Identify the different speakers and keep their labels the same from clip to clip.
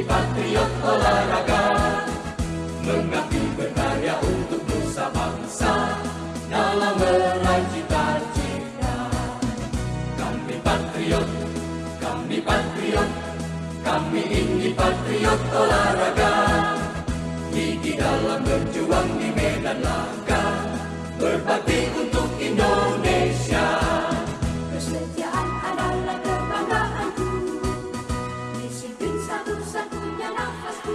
Speaker 1: patriot olahraga, mengabdi berkarya untuk nusa bangsa dalam meraih cita-cita. Kami patriot, kami patriot, kami ini patriot olahraga, gigi dalam berjuang di medan laga, berbakti untuk Indonesia.
Speaker 2: Kesetiaan adalah kebanggaanku, disiplin satu-satunya nafasku.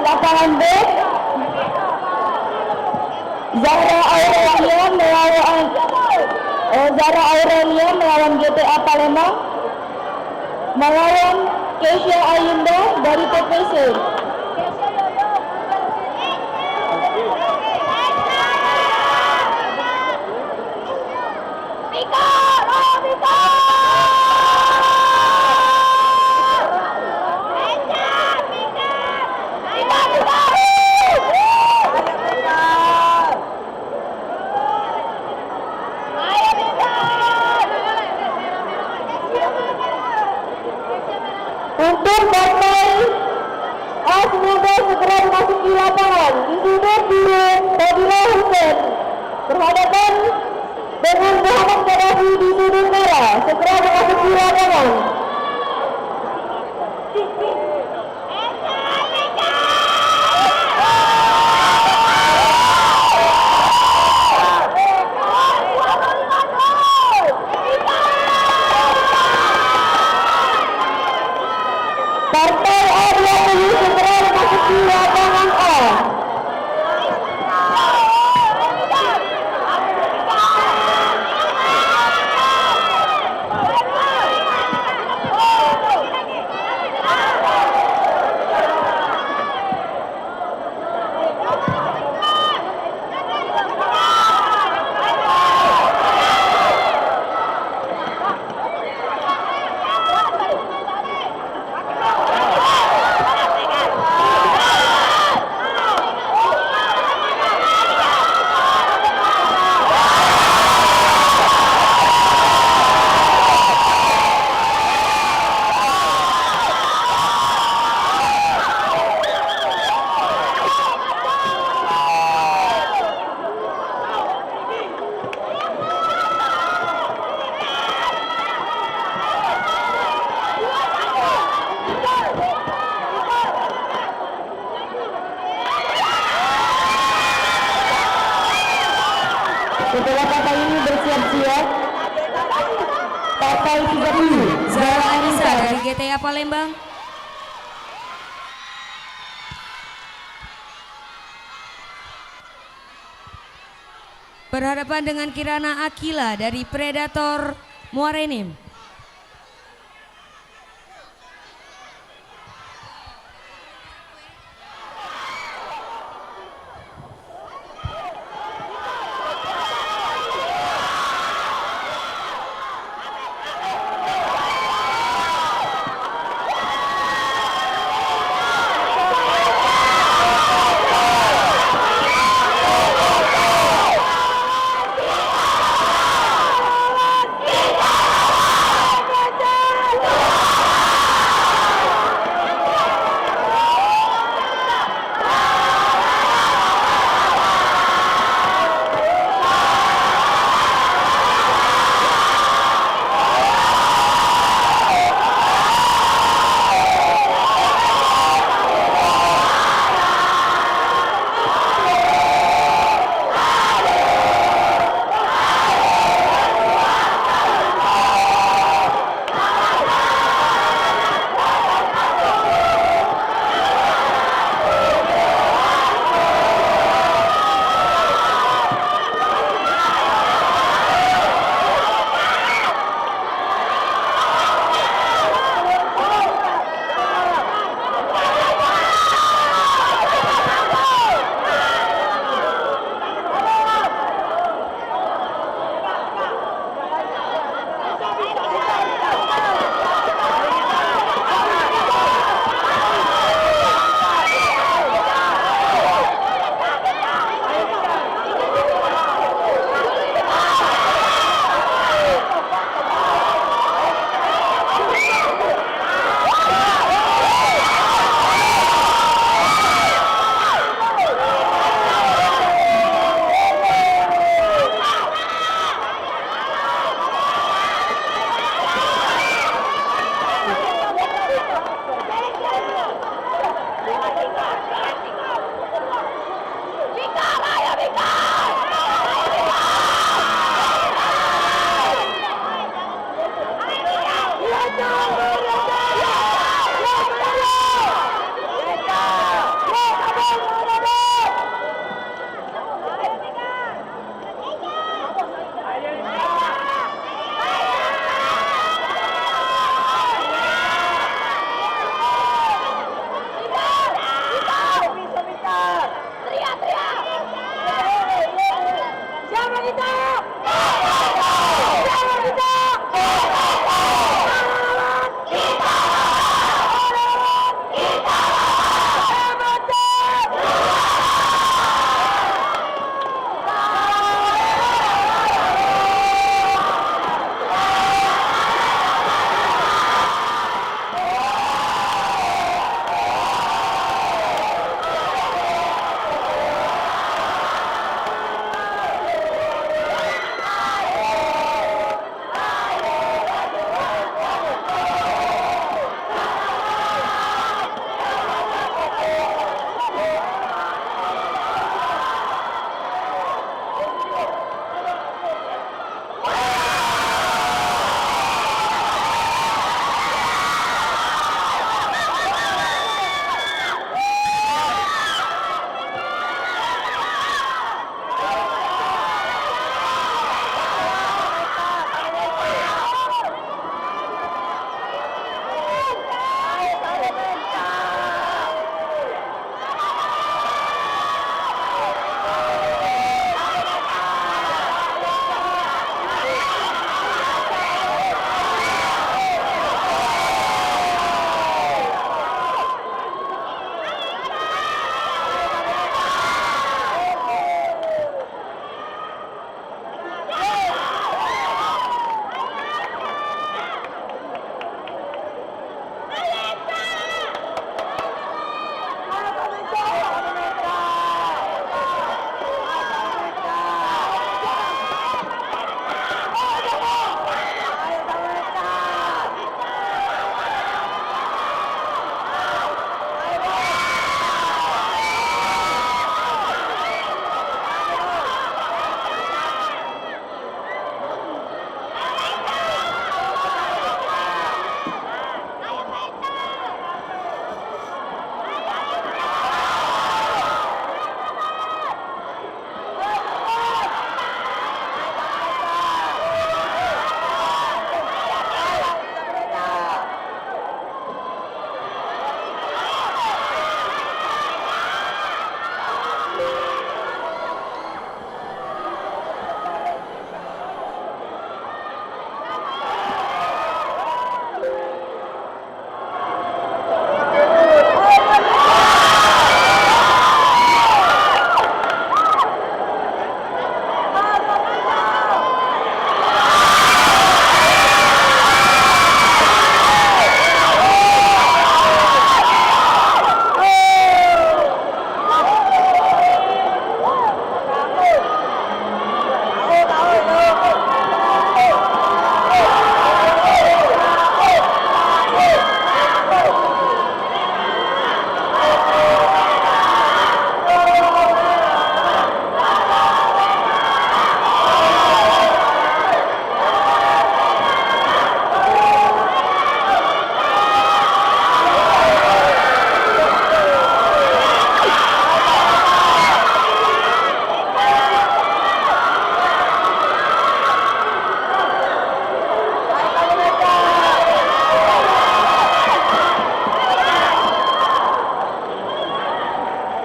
Speaker 2: Lapangan B, Zahra Aurelia melawan GTA Palembang, melawan Keisha Ayunda dari TPC. Untuk partai A semoga segera memasuki lapangan, disudur guru Fadila Hussein berhadapan dengan Muhammad Gaddafi di sudut merah, segera memasuki lapangan. Partai A20 segera memasuki lapangan A. Setelah partai ini bersiap-siap, partai 30
Speaker 3: Zahra Anissa dari GTA Palembang, berhadapan dengan Kirana Akila dari Predator Muarenim.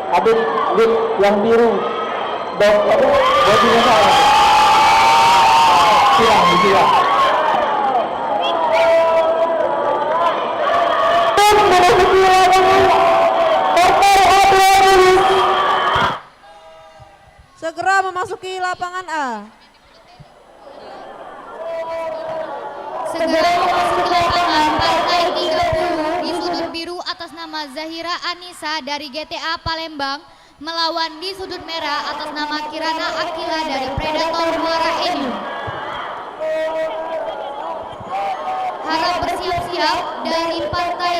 Speaker 4: Adit lip yang biru bajunya salah silang disilang
Speaker 5: segera memasuki lapangan A.
Speaker 6: Segera memasuki lapangan partai 30 di sudut biru atas nama Zahira Anissa dari GTA Palembang melawan di sudut merah atas nama Kirana Akila dari Predator Muara Enim. Harap bersiap-siap dari partai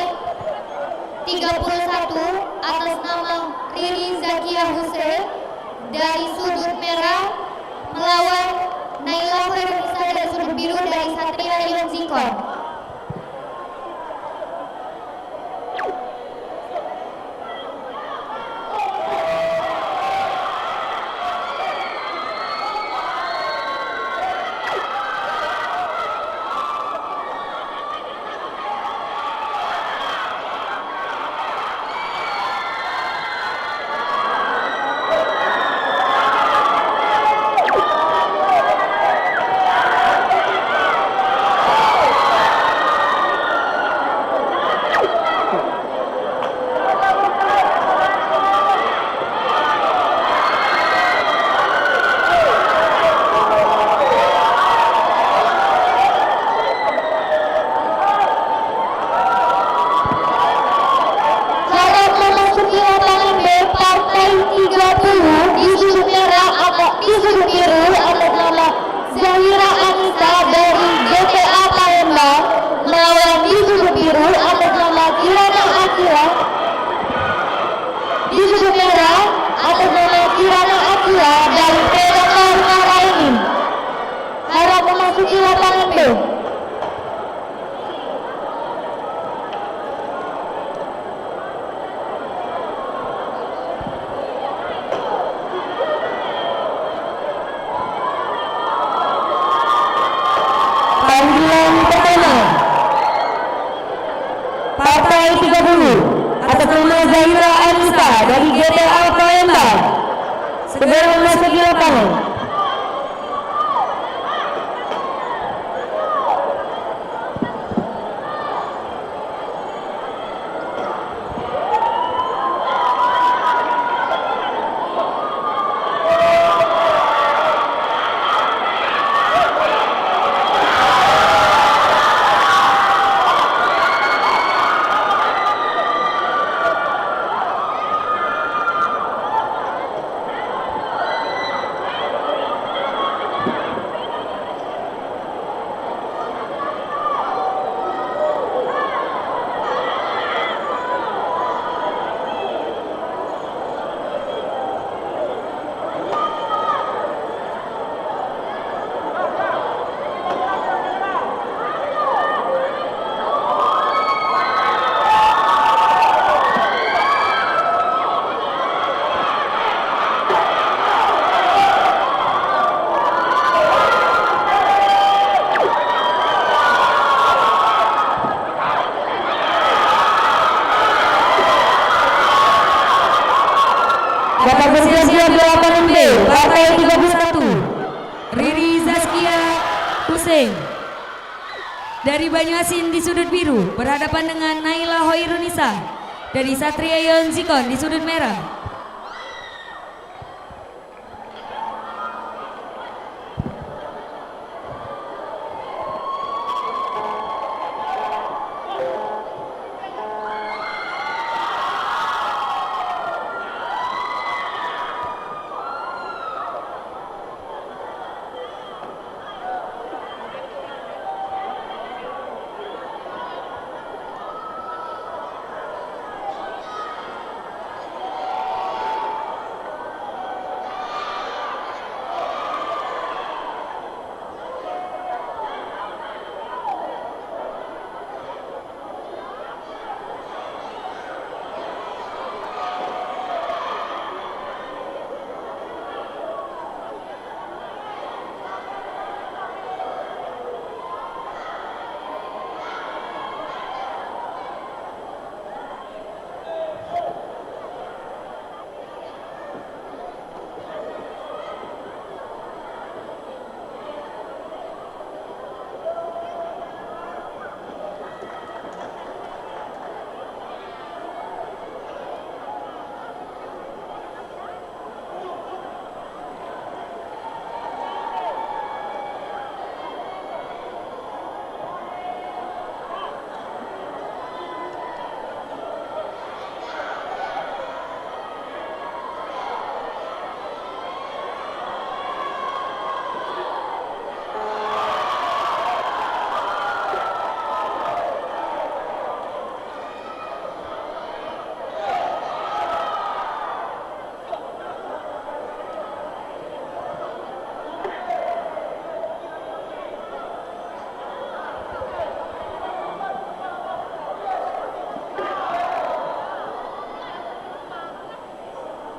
Speaker 6: 31 atas nama Riri Zakia Hussein dari sudut merah melawan Naila Khairunisa dari sudut biru dari Satria Lion Zikon.
Speaker 2: Zahira Anissa dari GTA Palembang melawan di sudut biru atas nama Kirana Akila. Di sudut merah atas nama Kirana Akila dari Predator Karainim. Harap memasuki lapangan B. Panggilan pertama, Partai 30 atas nama Zahira Anissa dari GTA Palembang segera memasuki lapangan. Dapat bersiap-siap di lapangan B, Partai 31.
Speaker 3: Riri Zaskia Hussein dari Banyuasin di sudut biru berhadapan dengan Naila Hoirunisa dari Satria Yon Zikon di sudut merah.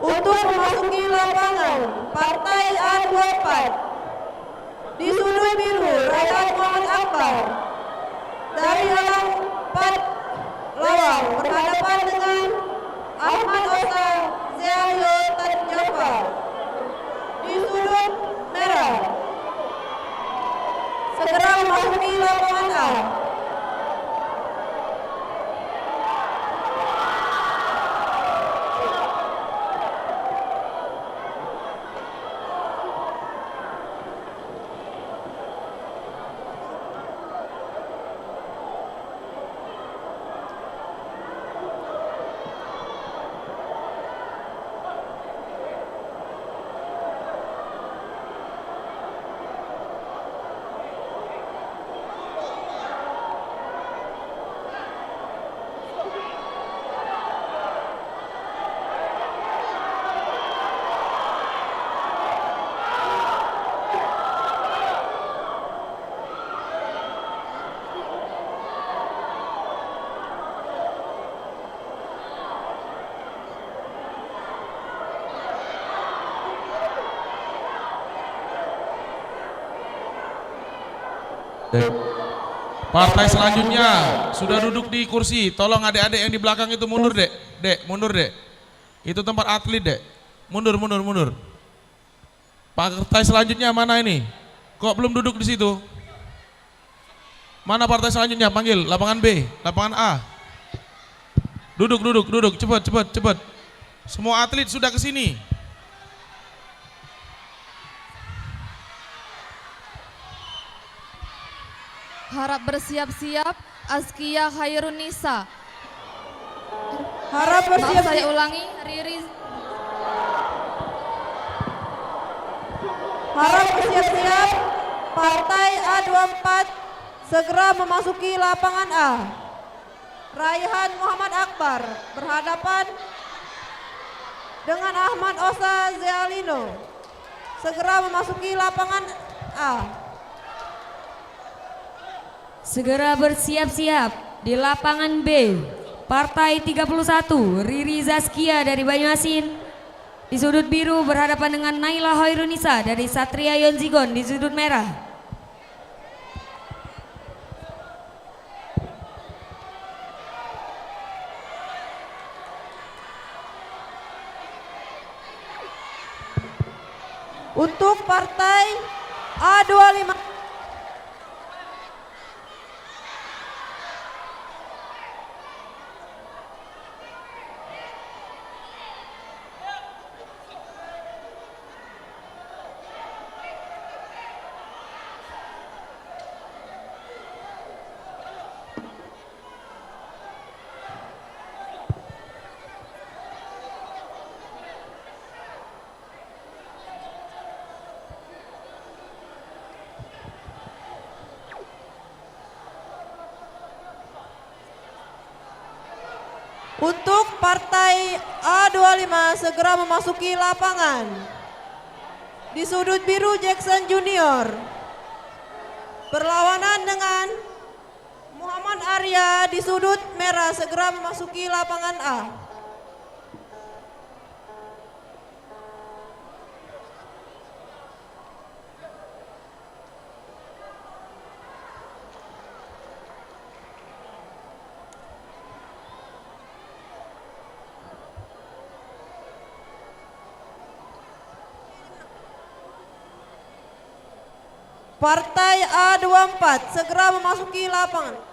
Speaker 5: Untuk memasuki lapangan, Partai A24 di sudut biru Rayyan Muhammad Akbar dari dalam 4 lawan berhadapan dengan Ahmad Osa Zahyo Tanjapa di sudut merah. Segera memasuki lapangan A.
Speaker 7: Dek. Partai selanjutnya sudah duduk di kursi. Tolong adik-adik yang di belakang itu mundur, Dek. Dek, mundur, Dek. Itu tempat atlet, Dek. Mundur, mundur, mundur. Partai selanjutnya mana ini? Kok belum duduk di situ? Mana partai selanjutnya? Panggil lapangan B, lapangan A. Duduk, duduk, duduk. Cepat, cepat, cepat. Semua atlet sudah ke sini.
Speaker 5: Harap bersiap-siap, Askia Khairunisa. Harap bersiap-siap. Saya ulangi, Riri. Harap bersiap-siap, Partai A24 segera memasuki lapangan A. Raihan Muhammad Akbar berhadapan dengan Ahmad Osa Zealino. Segera memasuki lapangan A.
Speaker 3: Segera bersiap-siap di lapangan B. Partai 31 Riri Zaskia dari Banyuasin di sudut biru berhadapan dengan Naila Hoirunisa dari Satria Yonzigon di sudut merah.
Speaker 5: Untuk partai A25 Untuk partai A25 segera memasuki lapangan. Di sudut biru Jackson Junior berlawanan dengan Muhammad Arya di sudut merah segera memasuki lapangan A. Partai A24 segera memasuki lapangan.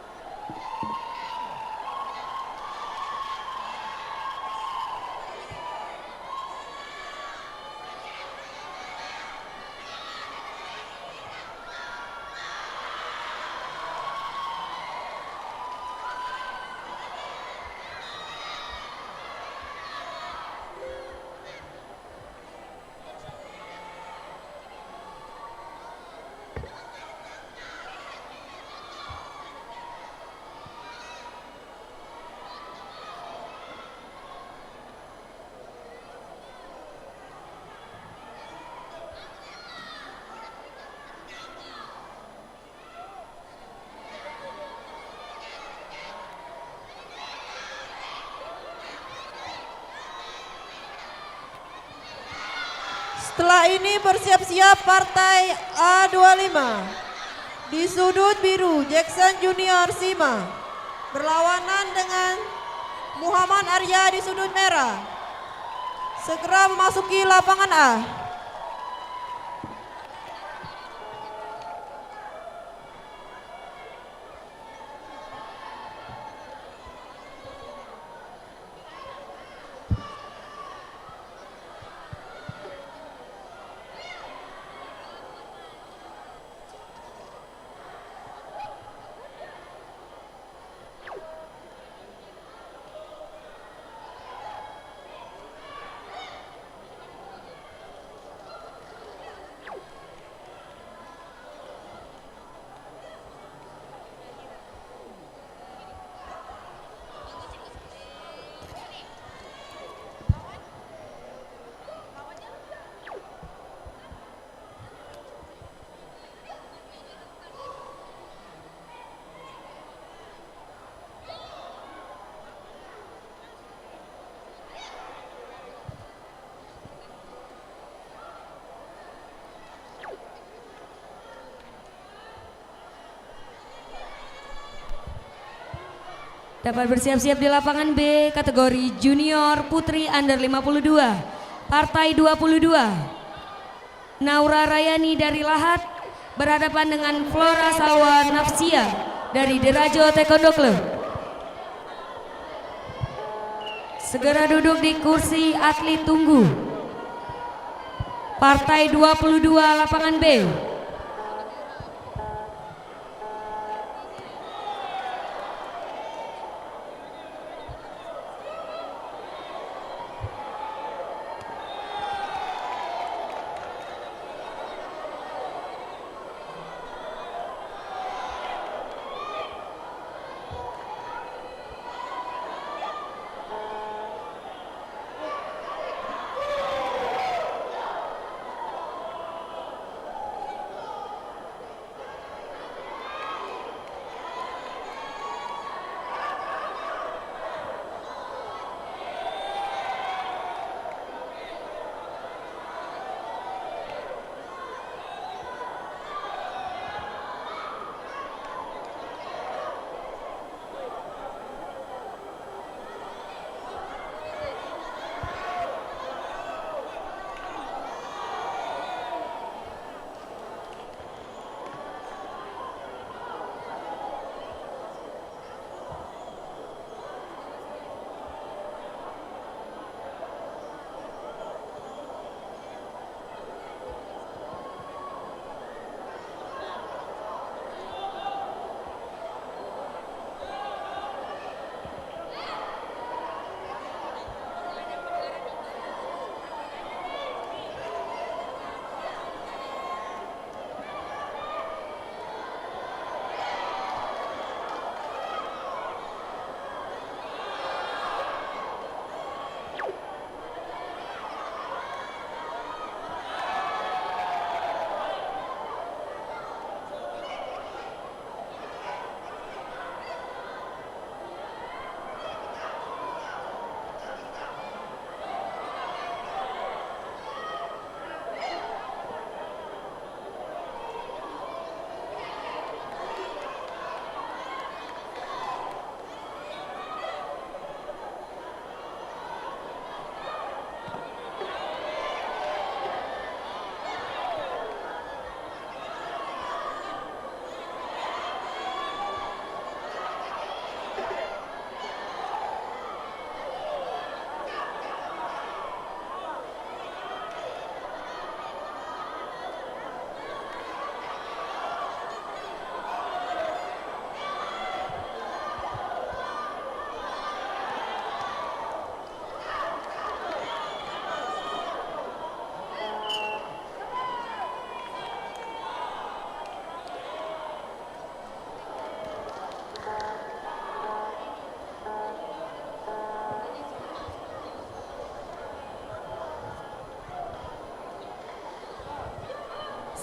Speaker 5: Setelah ini bersiap-siap partai A25. Di sudut biru Jackson Junior Sima berlawanan dengan Muhammad Arya di sudut merah. Segera memasuki lapangan A.
Speaker 3: Dapat bersiap-siap di lapangan B kategori junior putri under 52. Partai 22. Naura Rayani dari Lahat berhadapan dengan Flora Salwa Nafsia dari Derajo Taekwondo Club. Segera duduk di kursi atlet tunggu. Partai 22 lapangan B.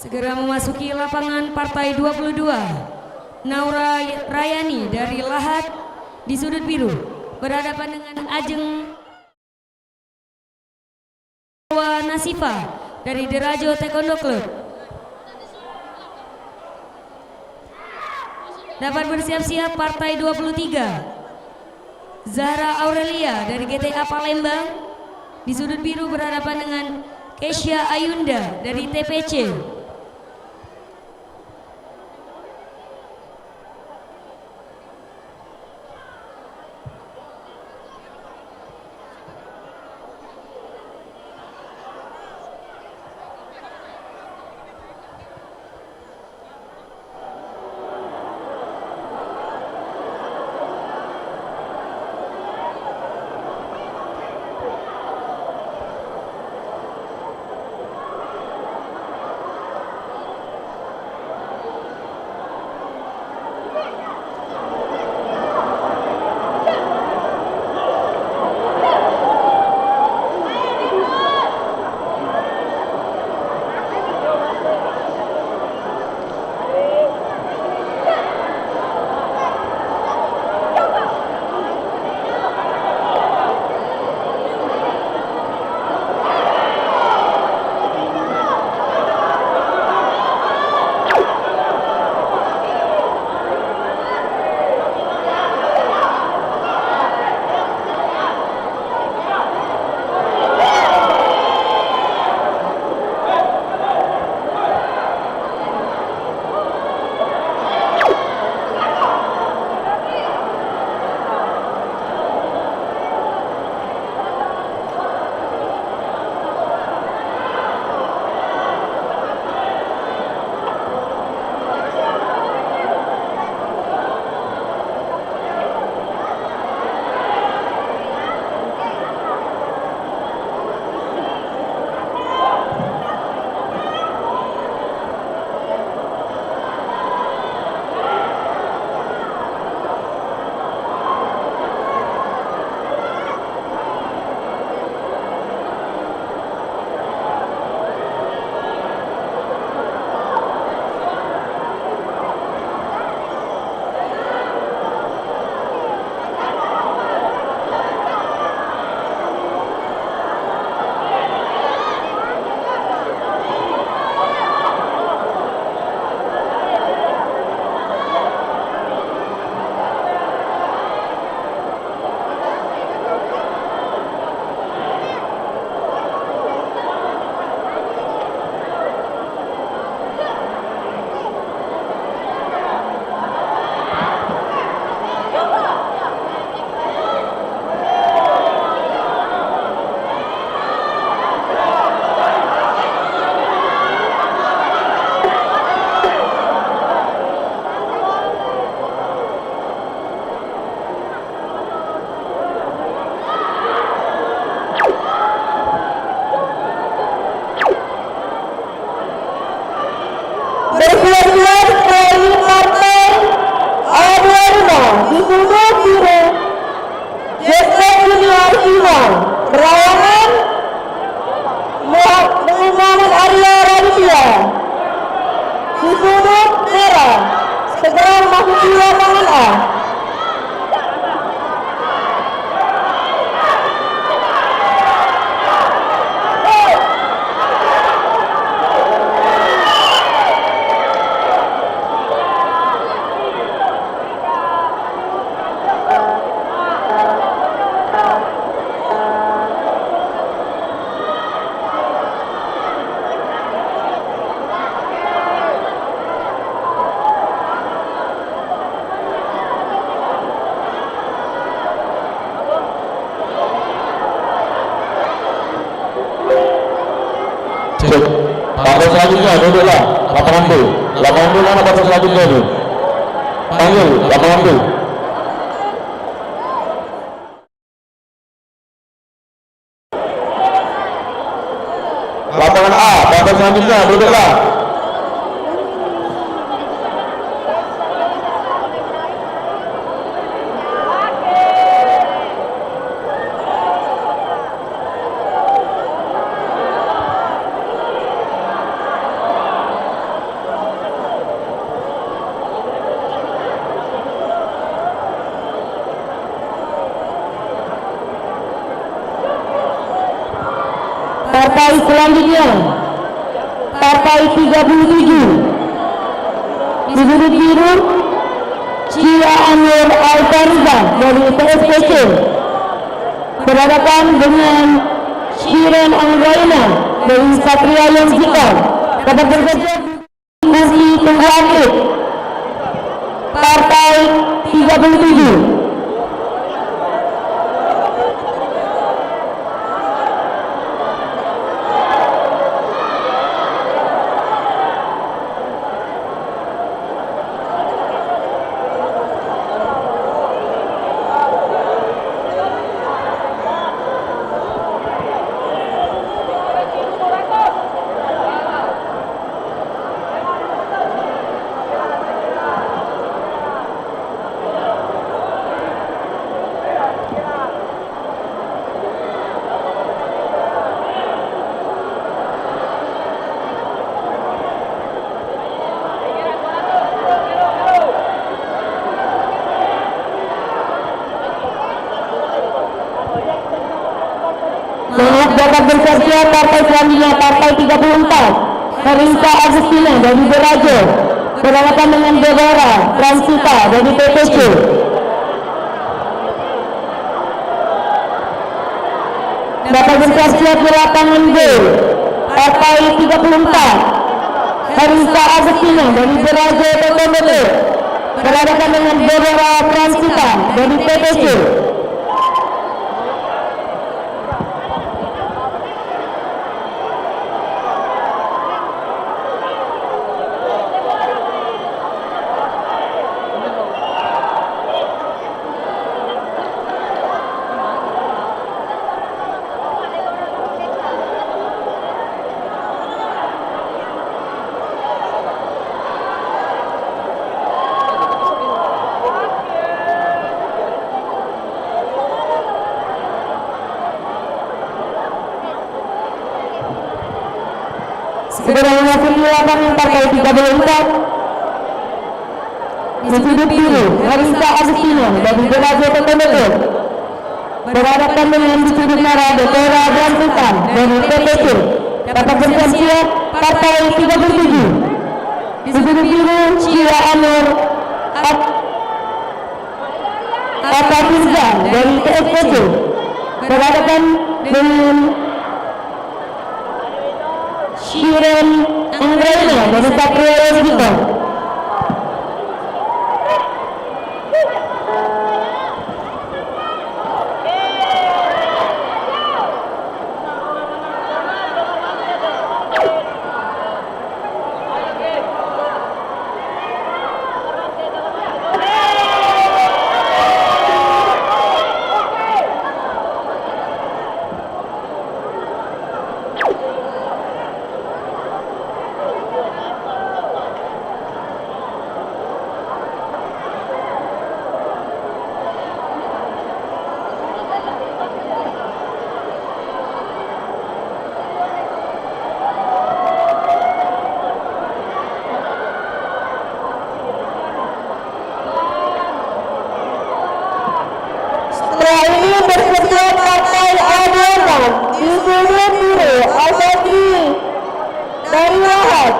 Speaker 3: Segera memasuki lapangan partai 22. Naura Rayani dari Lahat di sudut biru berhadapan dengan Ajeng Nasifa dari Derajo Taekwondo Club. Dapat bersiap-siap partai 23. Zahra Aurelia dari GTA Palembang di sudut biru berhadapan dengan Kesha Ayunda dari TPC.
Speaker 2: segera memasuki lapangan A.
Speaker 4: Partai selanjutnya duduklah lapangan B. Lapangan B mana partai selanjutnya itu? Panggil lapangan B. Lapangan A, partai selanjutnya duduklah.
Speaker 2: Partai selanjutnya, partai 37 di sudut biru, Cia Anwar Al-Fariza dari PSPC berhadapan dengan Shiren Anggraina dari Satria Yonsika. Dapat bergeser kursi tunggu atlet partai 37. Dapat bersiap partai selanjutnya, partai 34 Herisa Agustina dari Berajo berhadapan dengan Deborah Transita dari PPC. Dapat bersiap di lapangan B, partai 34 Herisa Agustina dari Berajo PPC berhadapan dengan Deborah Transita dari PPC. Segera memasuki lapangan partai 34 di sudut biru, Herisa Agustina dari Berajo PPC berhadapan dengan di sudut merah Deborah Transita dari PPC. Dapat bersiap partai 37 di sudut biru, Cia Anwar Al-Fariza dari PSPC berhadapan dengan Shiren Anggraina dari Satria Yonsika. Di sudut biru, Asatri dari Lahad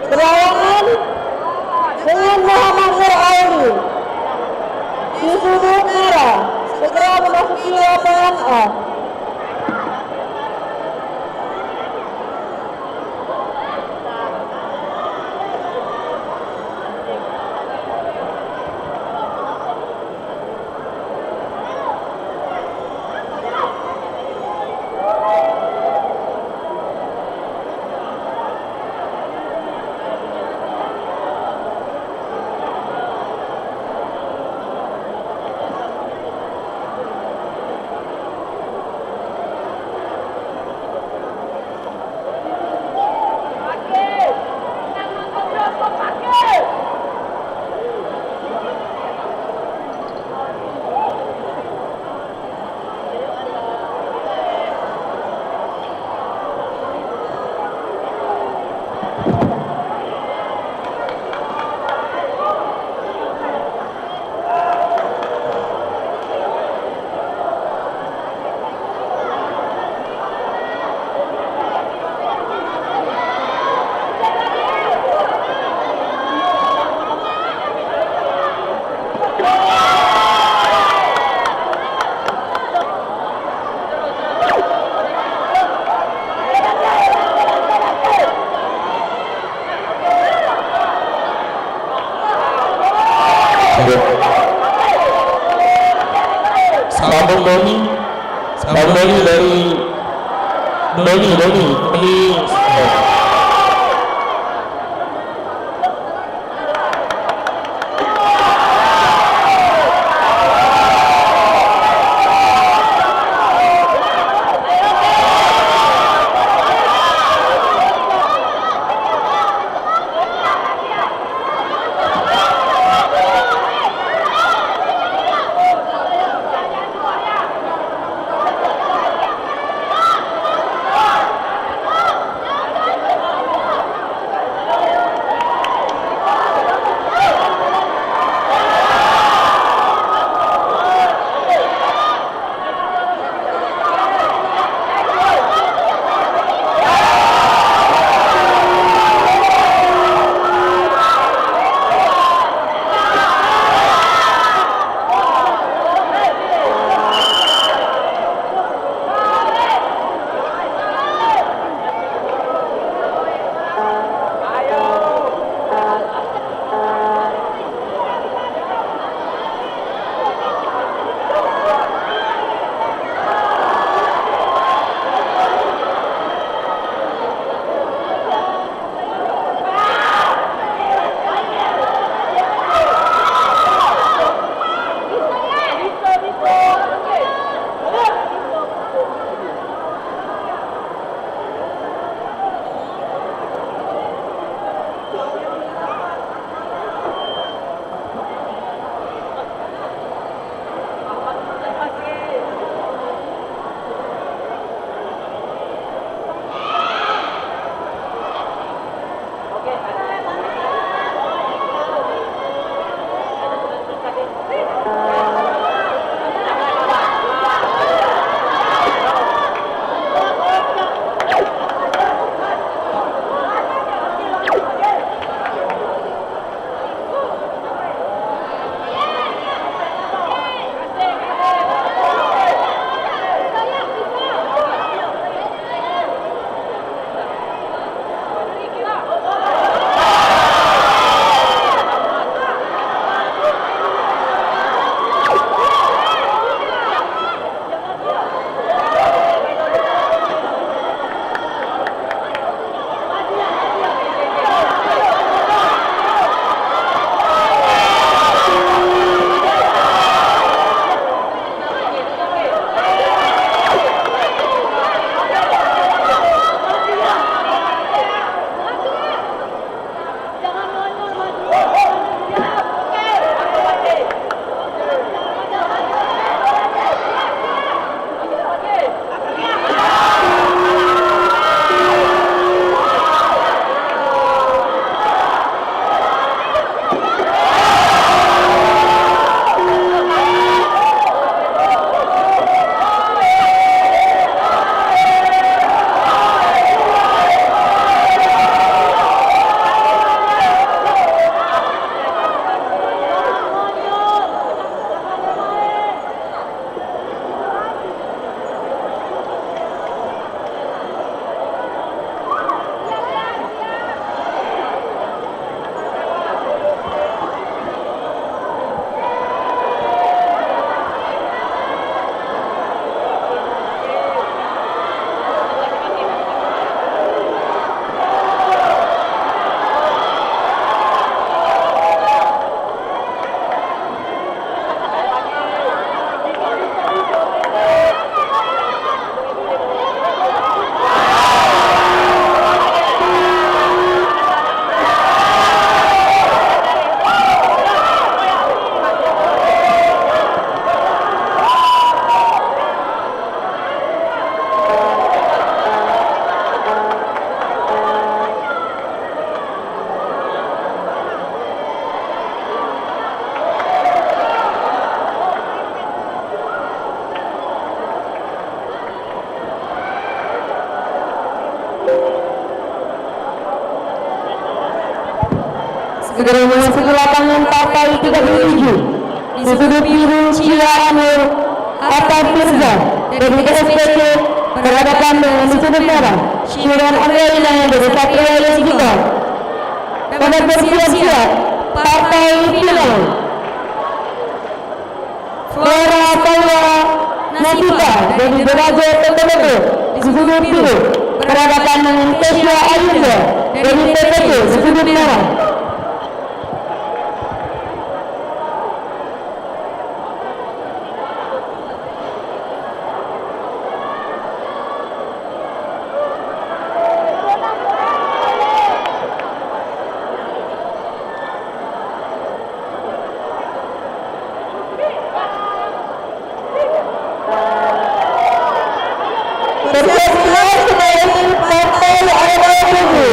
Speaker 2: berlawanan dengan Muhammad Nur Auli. Di sudut merah, segera memasuki lapangan A.
Speaker 4: Sambung Doni dari Doni please.
Speaker 2: memasuki lapangan partai 37. Di sudut biru Cia Anur Atta Firza dari SPC berhadapan dengan di sudut merah Syiran Angelina dari Satria Yenzika. Dapat bersiap-siap partai final. Flora Paula Nasita dari Deraja TPP di sudut biru berhadapan dengan Kesya Ayunda dari TPP di sudut merah. Bersiap-siap kembali partai Arema 7.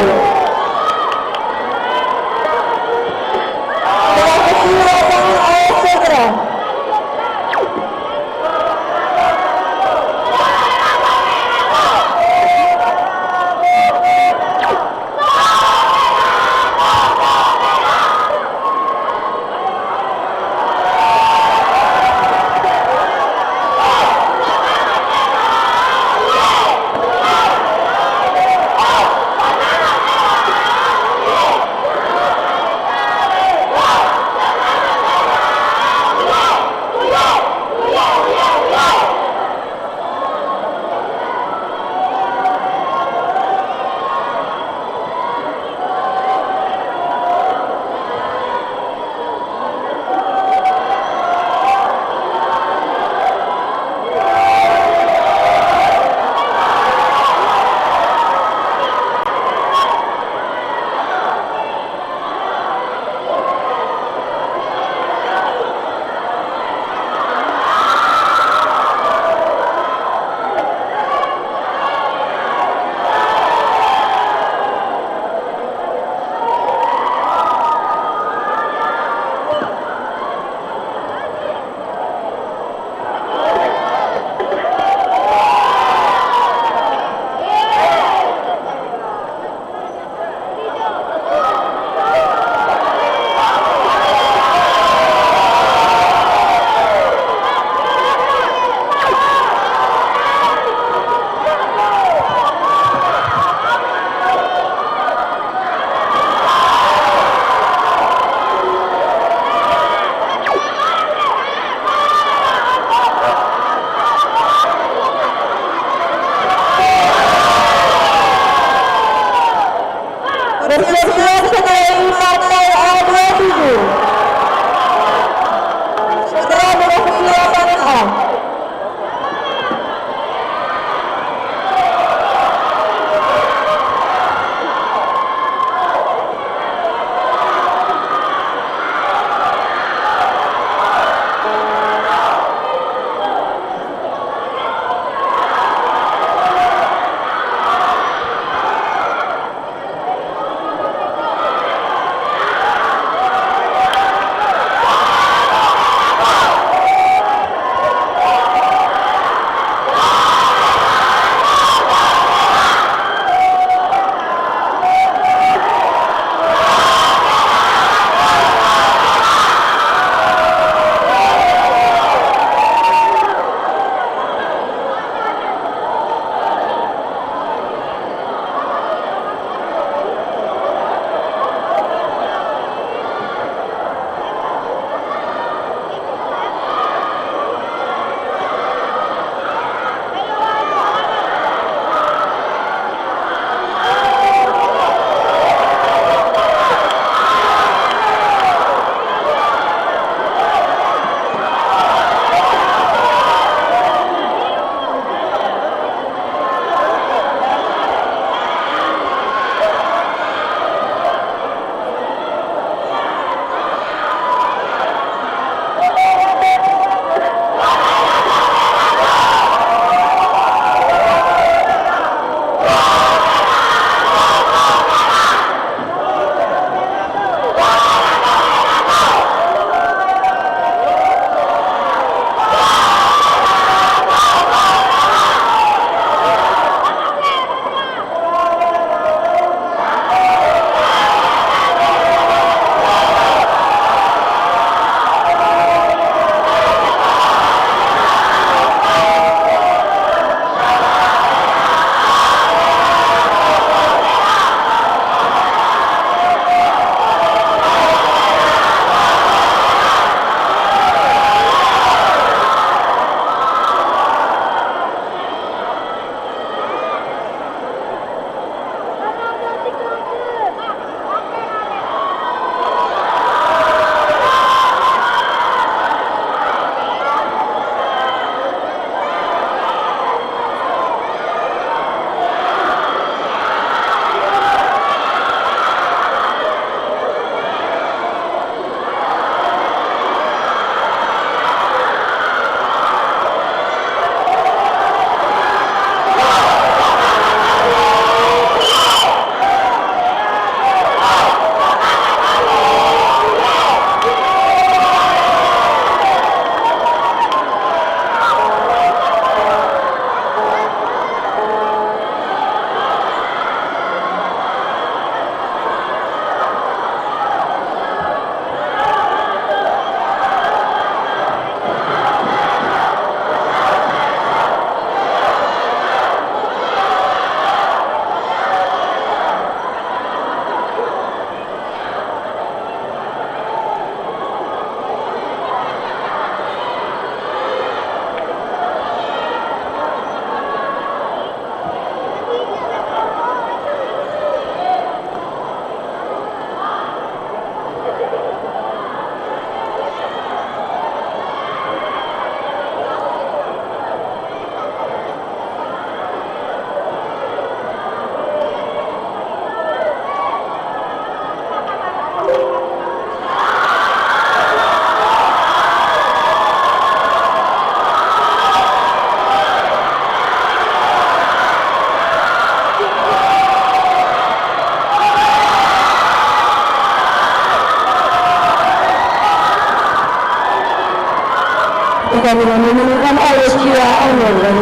Speaker 2: kami menemukan oleh Cia Angel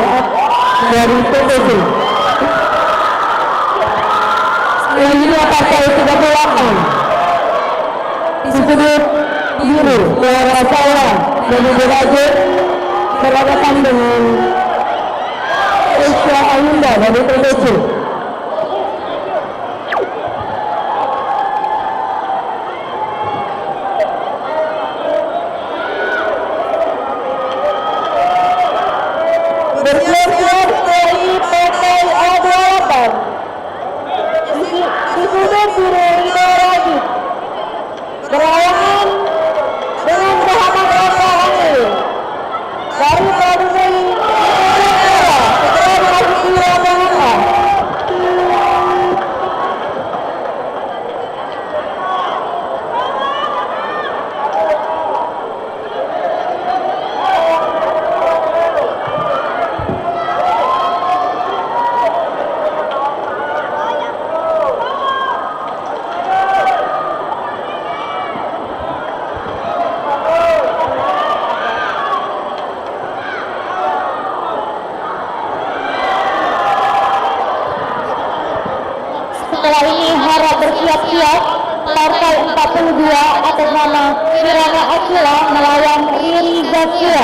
Speaker 2: dari PPC. Selanjutnya partai 38 disebut biru Clara Saula dari Beraje berhadapan dengan Cia Ayunda dari PPC. Bersiap-siap dari partai A28 disebut biru Ida Rajib berhalangan dengan Muhammad Rafael dari provinsi Sumatera segera memasuki lapangan. Setelah ini harap bersiap-siap partai 42 atas nama Kirana Akila melawan Riri Zakia.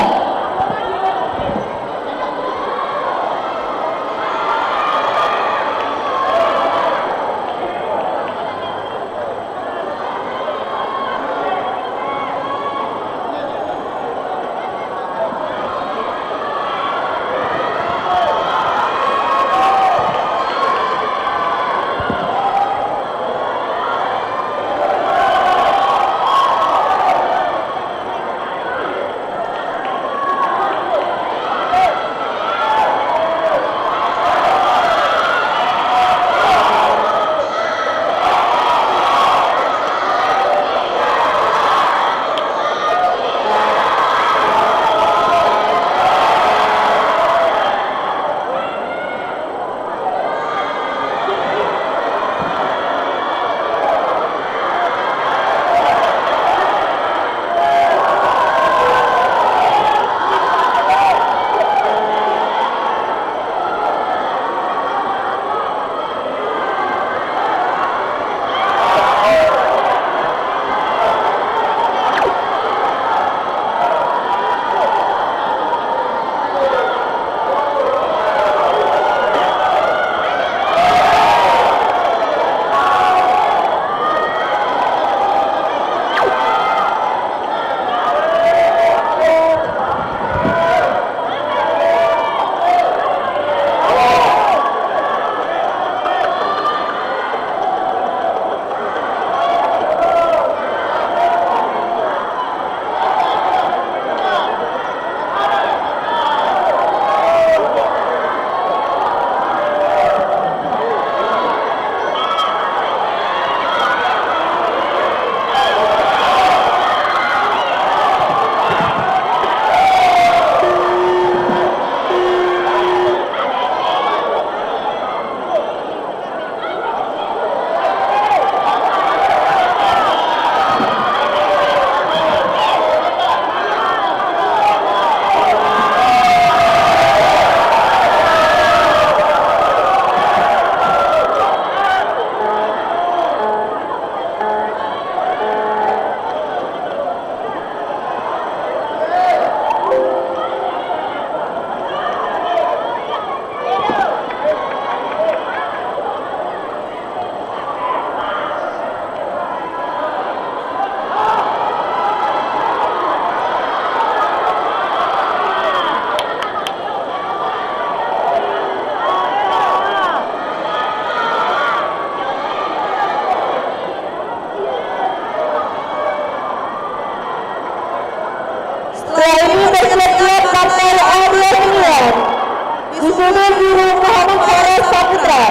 Speaker 2: Disudut biru Muhammad Faris Saputra.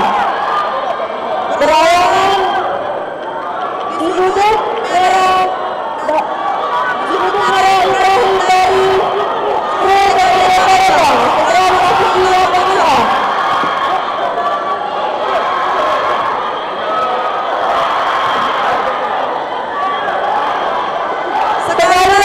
Speaker 2: Berlawanan disudut merah Ibrahim dari Palembang. Segera memasuki lapangan. Sekali lagi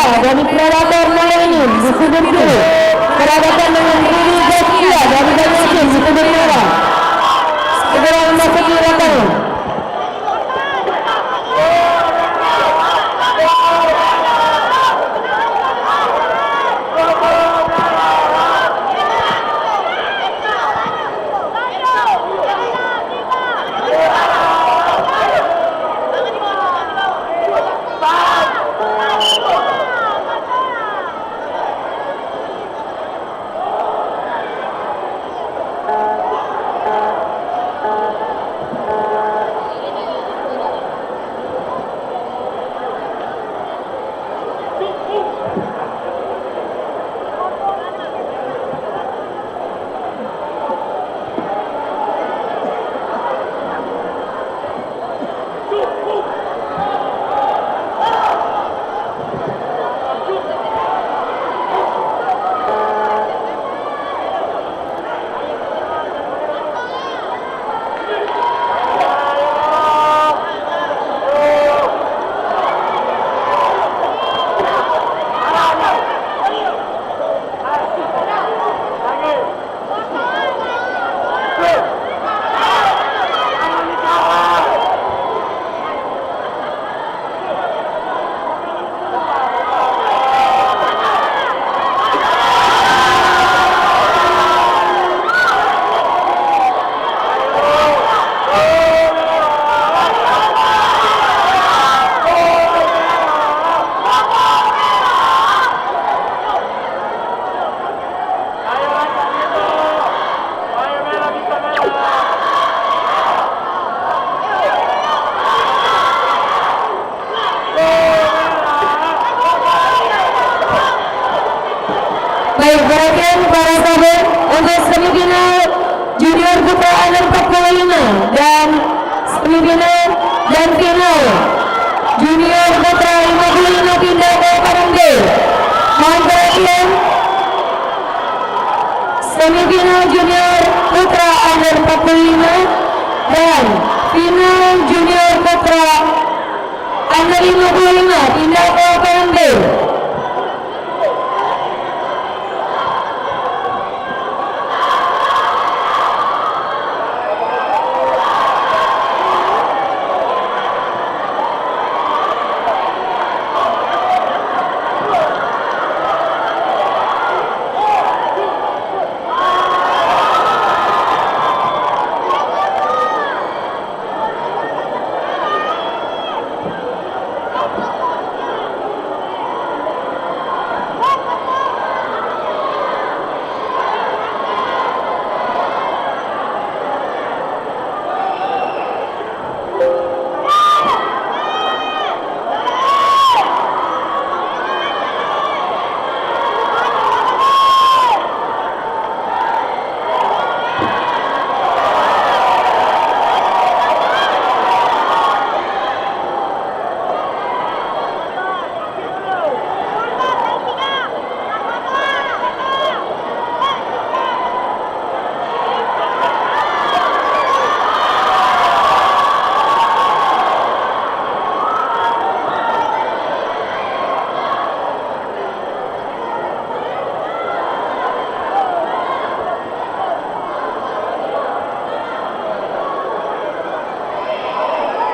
Speaker 2: dari Predator Mainin di sudut biru berhadapan dengan Riri Zaskia dari Banyuasin di sudut merah. Segera memasuki lapangan. Baik, perhatian para sahabat untuk semifinal junior putra under 45 dan semifinal dan final junior putra 55 pindah ke Padang B. Mohon perhatian, semifinal junior putra under 45 dan final junior putra under 55 pindah ke Padang B.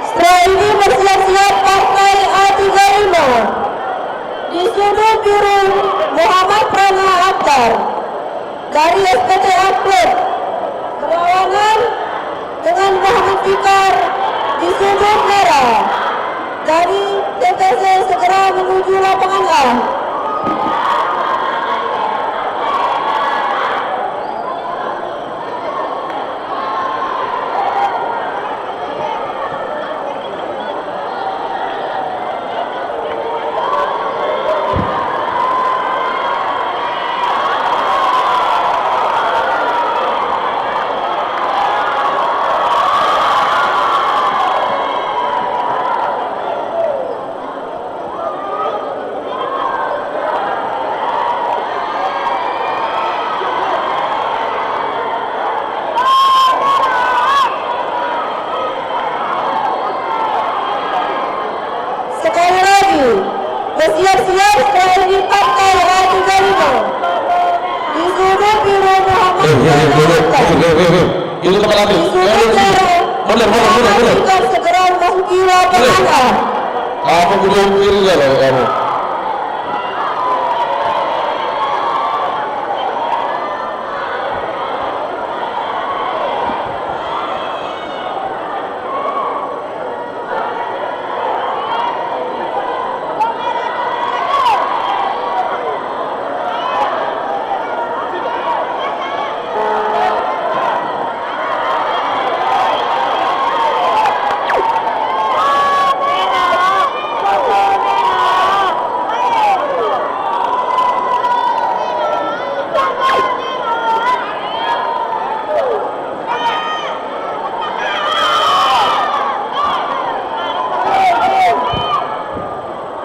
Speaker 2: Setelah ini bersiap-siap partai A35 di sudut biru Muhammad Prana Akhtar dari SPT Atlet berlawanan dengan Muhammad Fikar di sudut merah dari TTC segera menuju lapangan A.
Speaker 4: Itu tempat atlet. Mundur.
Speaker 2: Segera memasuki lapangan A.
Speaker 4: Kamu kudu kiri ya loh kamu.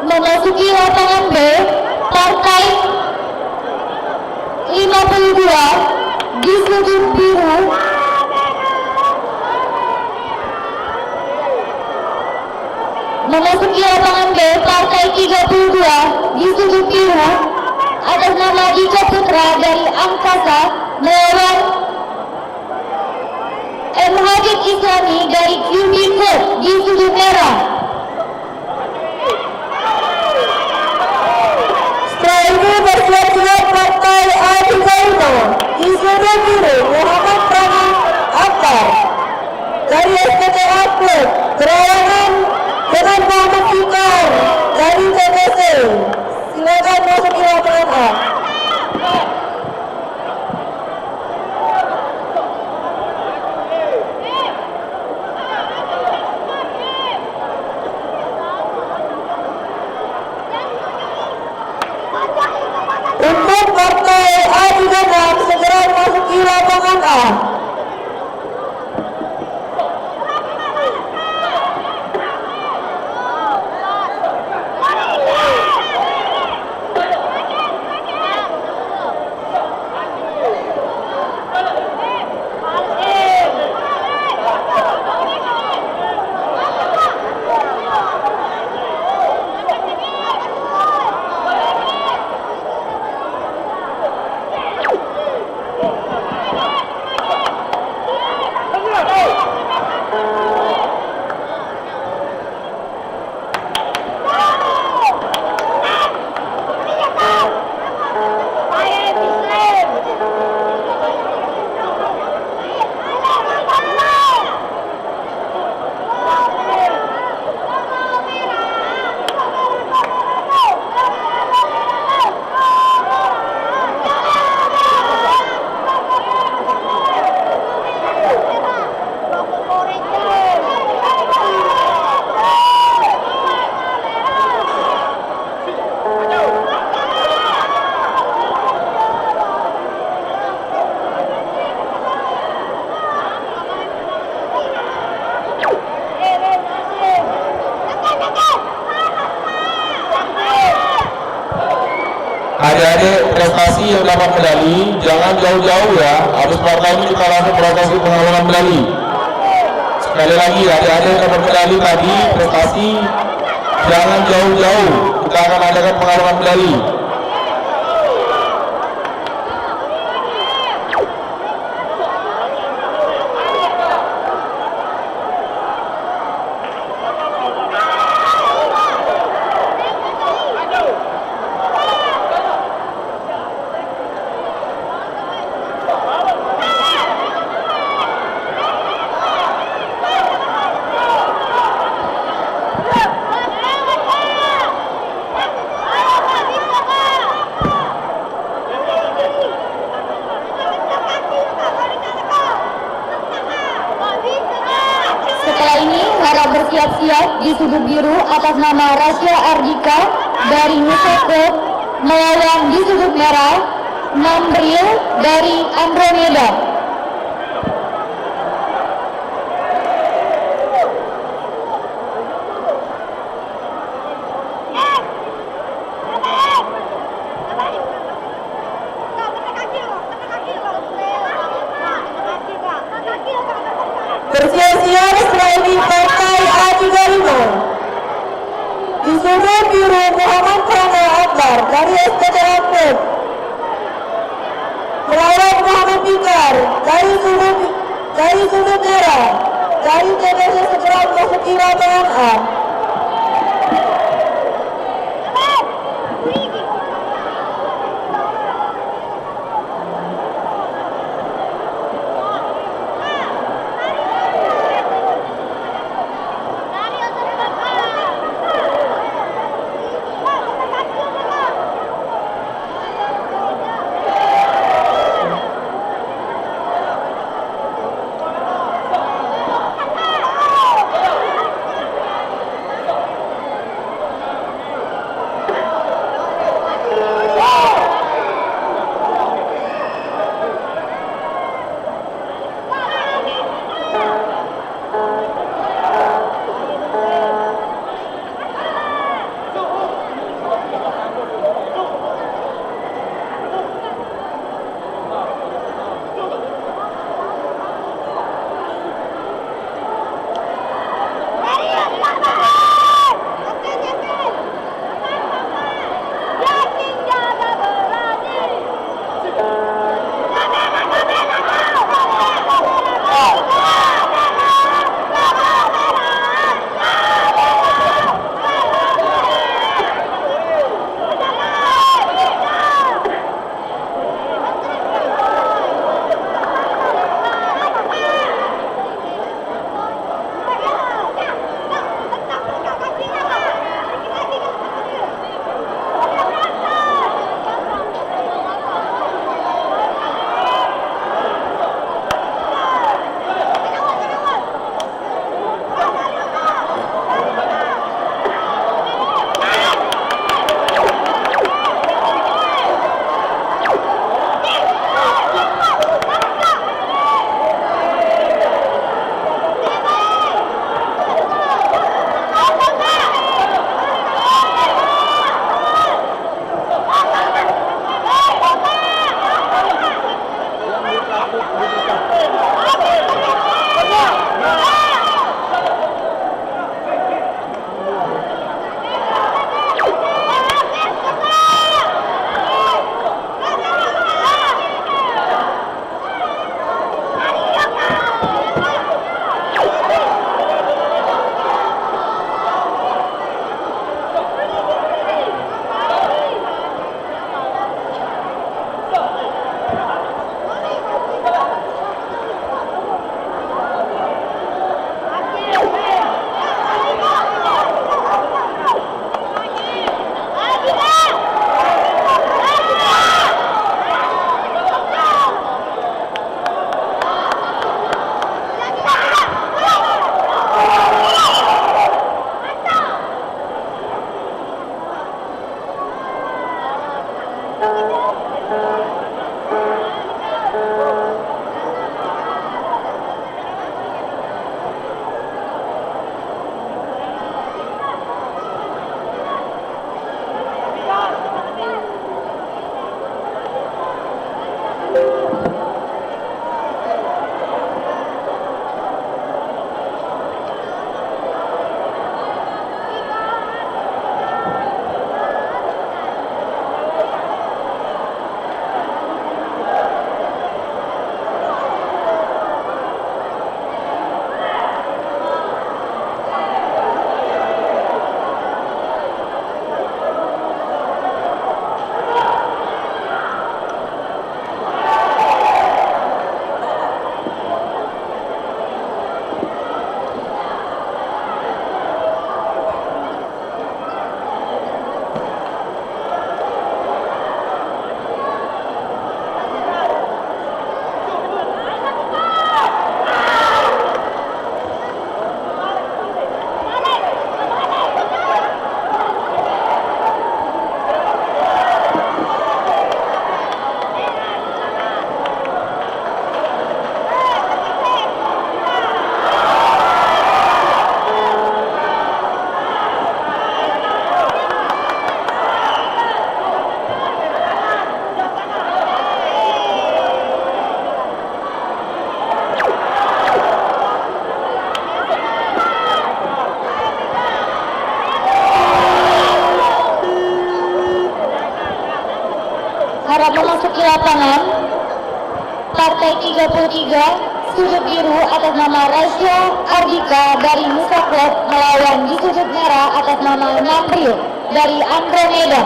Speaker 2: Memasuki lapangan B, partai 52 di sudut biru. Memasuki lapangan B, partai 32 di sudut biru atas nama Dika Putra dari Angkasa melawan MHJ Islami dari QB Club di sudut merah. Setelah ini bersiap-siap partai A35 di sudut biru Muhammad Prana Akbar dari SPTA Club berlawanan dengan Muhammad Fikar dari TPC. Silakan masuk ke lapangan A. Untuk partai A36 segera memasuki lapangan A.
Speaker 4: Adik-adik prestasi yang dapat medali jangan jauh-jauh ya. Habis partai ini kita langsung prestasi pengawalan medali. Sekali lagi adik-adik yang dapat medali tadi prestasi jangan jauh-jauh. Kita akan adakan pengawalan medali.
Speaker 2: bersiap-siap di sudut biru atas nama Rasya Ardika dari Nusa Club melawan di sudut merah Nambril dari Andromeda. Bersiap-siap setelah ini partai A35 di sudut biru Muhammad Prana Akbar dari SPTA Club melawan Muhammad Fikar dari sudut merah, dari TBC segera memasuki lapangan A. Partai 33 sudut biru atas nama Rasya Ardika dari Nusa Club melawan di sudut merah atas nama Namril dari Andromeda.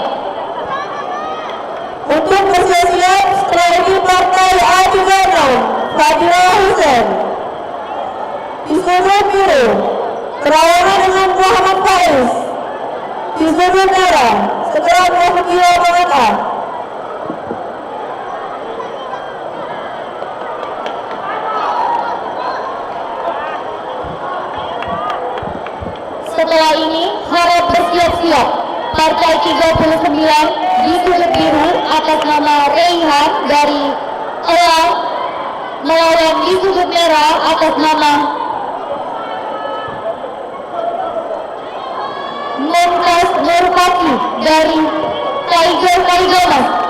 Speaker 2: Untuk bersiap-siap strategi Partai A36 Fadila Hussein. Di sudut biru berlawanan dengan Muhammad Faiz. Di sudut merah segera memasuki lapangan A. Setelah ini harap bersiap-siap. Partai 39 di sudut biru atas nama Reihan dari Elang melawan di sudut merah atas nama Mumtaz Nurpati dari Tiger Kaligamas.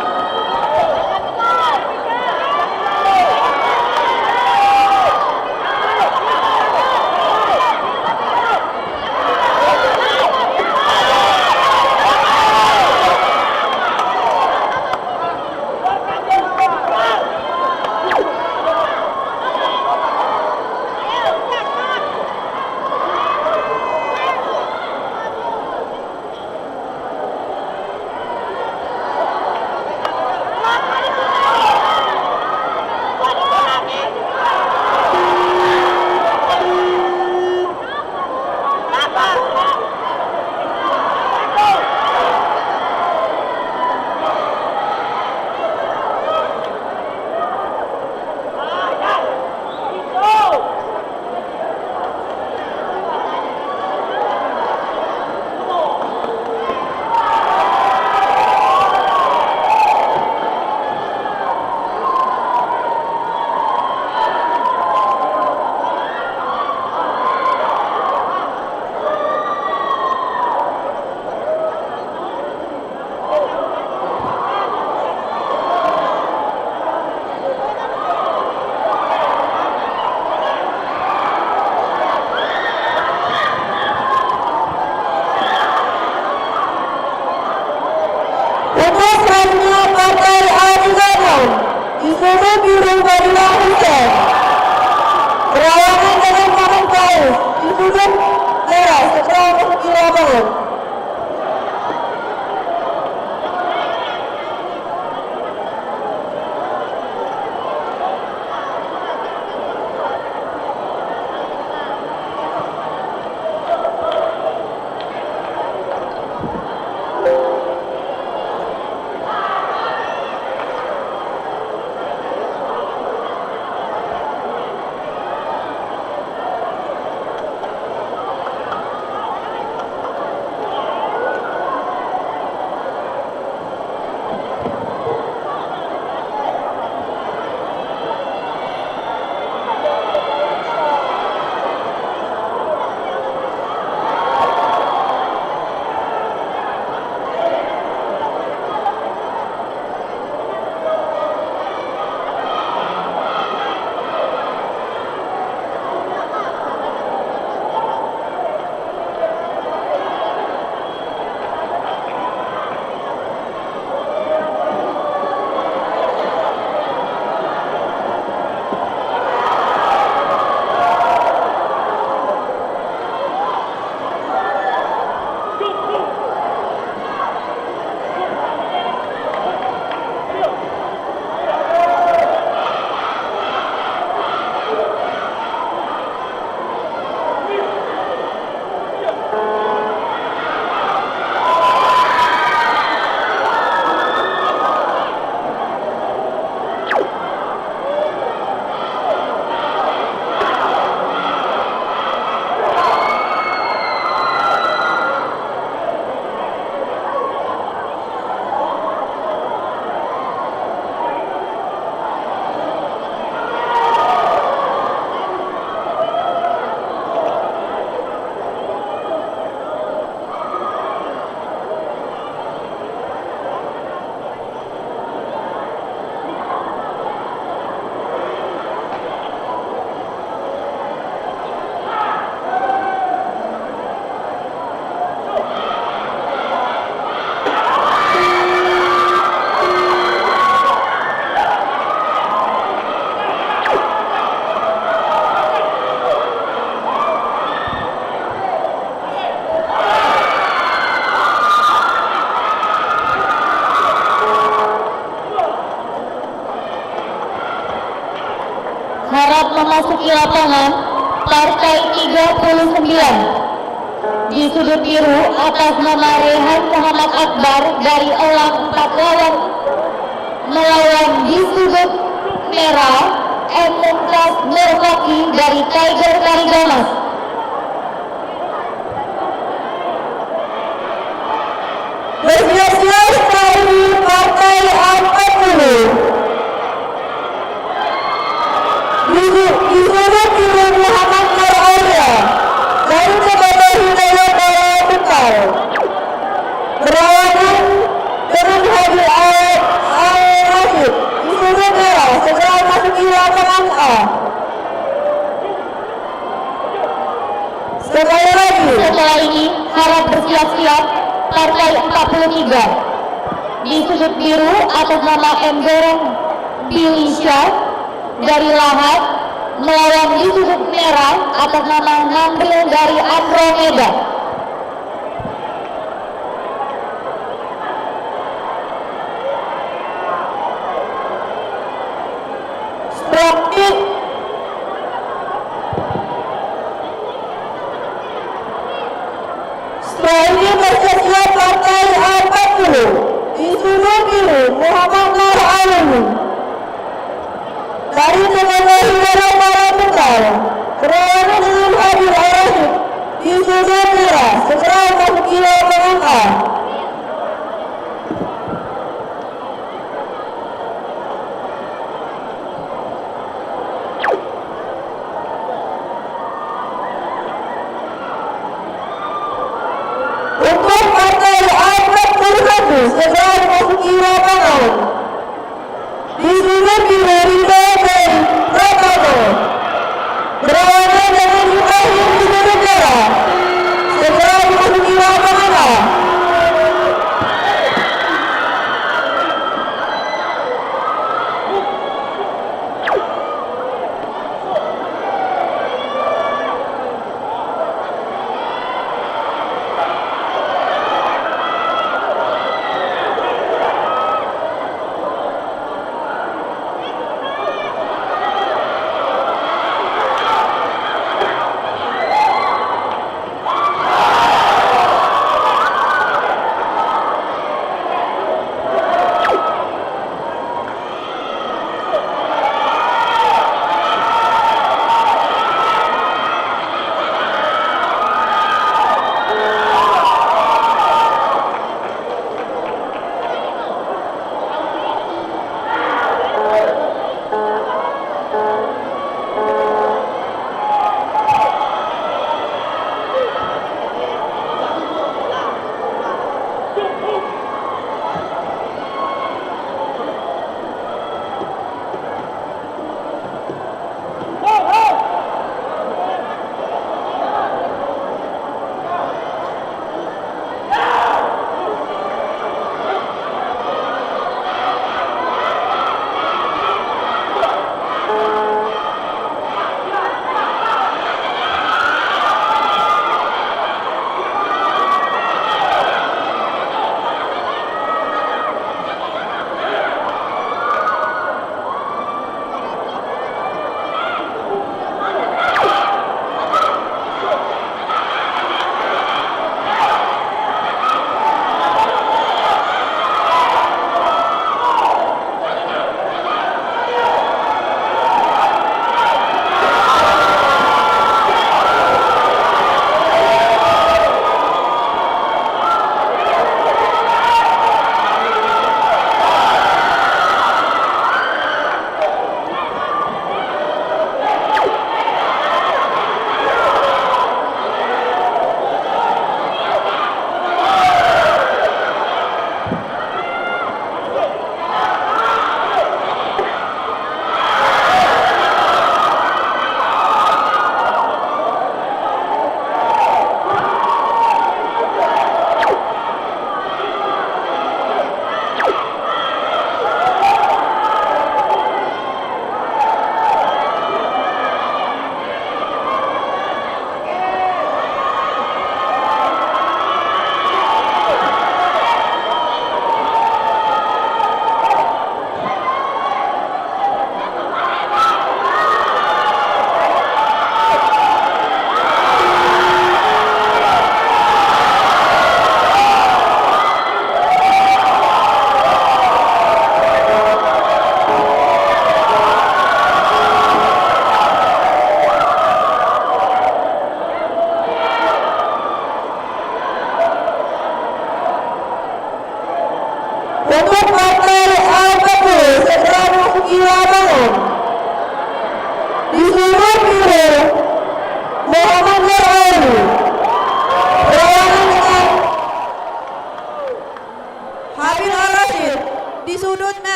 Speaker 2: memasuki lapangan Partai 39. Di sudut biru atas nama Rehan Muhammad Akbar dari Elang 4 lawan melawan di sudut merah M. Mumtaz Nurfaki dari Tiger Karigamas. Bersiap-siap sekali Partai 40. Di sudut biru Muhammad Nur Arya dari Kabupaten Hidayah Barat Bekal berlawanan dengan Hadi Al-Rashid di sudut merah segera masuki lapangan A. Sekali lagi setelah ini harap bersiap-siap Partai 43 di sudut biru atas nama M. Goreng Bilisha dari Lahat melawan di sudut merah atas nama Ngambil dari Andromeda. Praktik setelah ini bersiap Partai 40 di sudut biru Muhammad Nur Alimi dari Kabupaten Hidayah Barat Bekal berlawanan dengan Hadi Al-Rashid di sudut merah segera masuki lapangan A. Untuk Partai 41 segera memasuki lapangan di sudut biru Ridho dan Pratono berlawanan dengan Ibrahim di sudut merah segera memasuki lapangan A.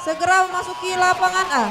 Speaker 5: segera memasuki lapangan A.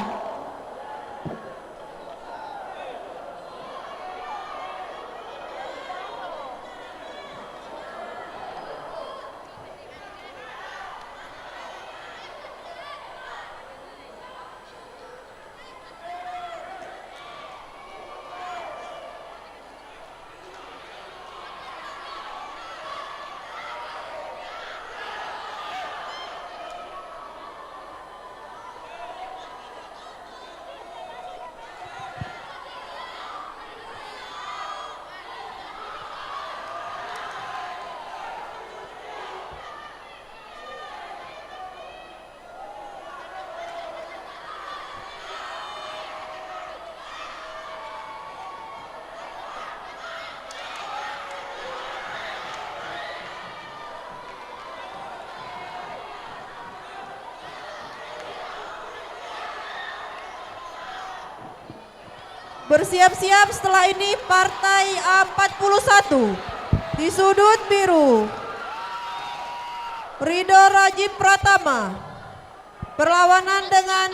Speaker 5: Bersiap-siap setelah ini partai A41 di sudut biru. Ridho Rajib Pratama berlawanan dengan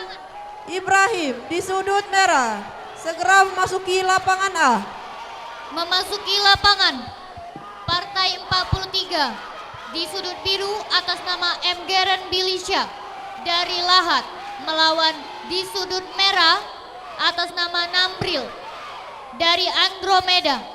Speaker 5: Ibrahim di sudut merah. Segera memasuki lapangan A.
Speaker 6: Memasuki lapangan partai 43 di sudut biru atas nama M. Geren Bilisha dari Lahat melawan di sudut merah atas nama Nambril dari Andromeda.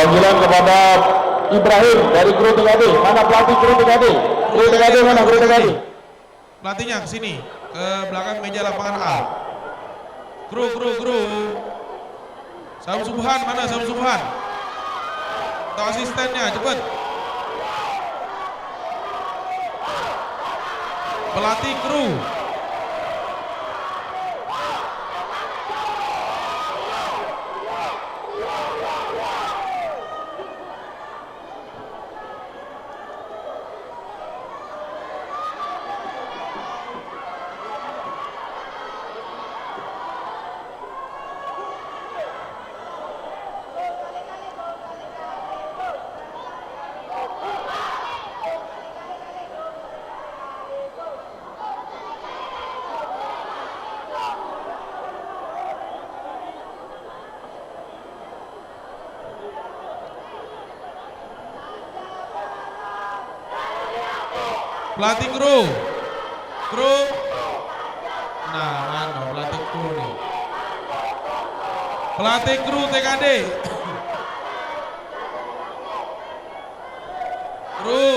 Speaker 4: Panggilan kepada Ibrahim dari kru TKD. Mana pelatih kru TKD? Kru TKD mana? Kru TKD.
Speaker 7: Pelatihnya ke sini, ke belakang meja lapangan A. Kru. Sam Subhan, mana Sam Subhan? Atau asistennya, cepet. Pelatih kru. Pelatih kru. Nah, mana pelatih kru nih? Pelatih kru TKD. Kru.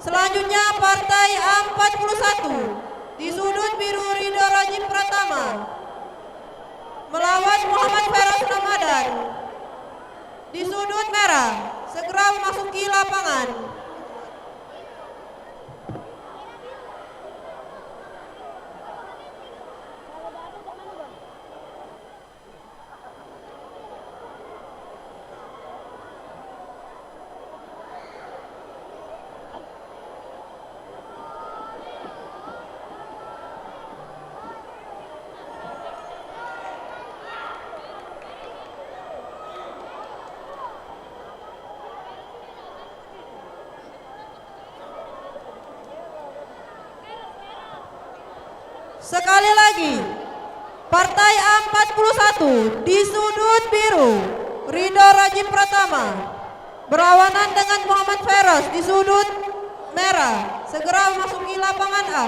Speaker 5: Selanjutnya partai A41 di sudut biru Ridho Rajin Pratama melawan Muhammad Feroz Ramadan. Di sudut merah segera memasuki lapangan. Sekali lagi, partai A41 di sudut biru Ridho Rajin Pratama berlawanan dengan Muhammad Feroz di sudut merah. Segera memasuki lapangan A.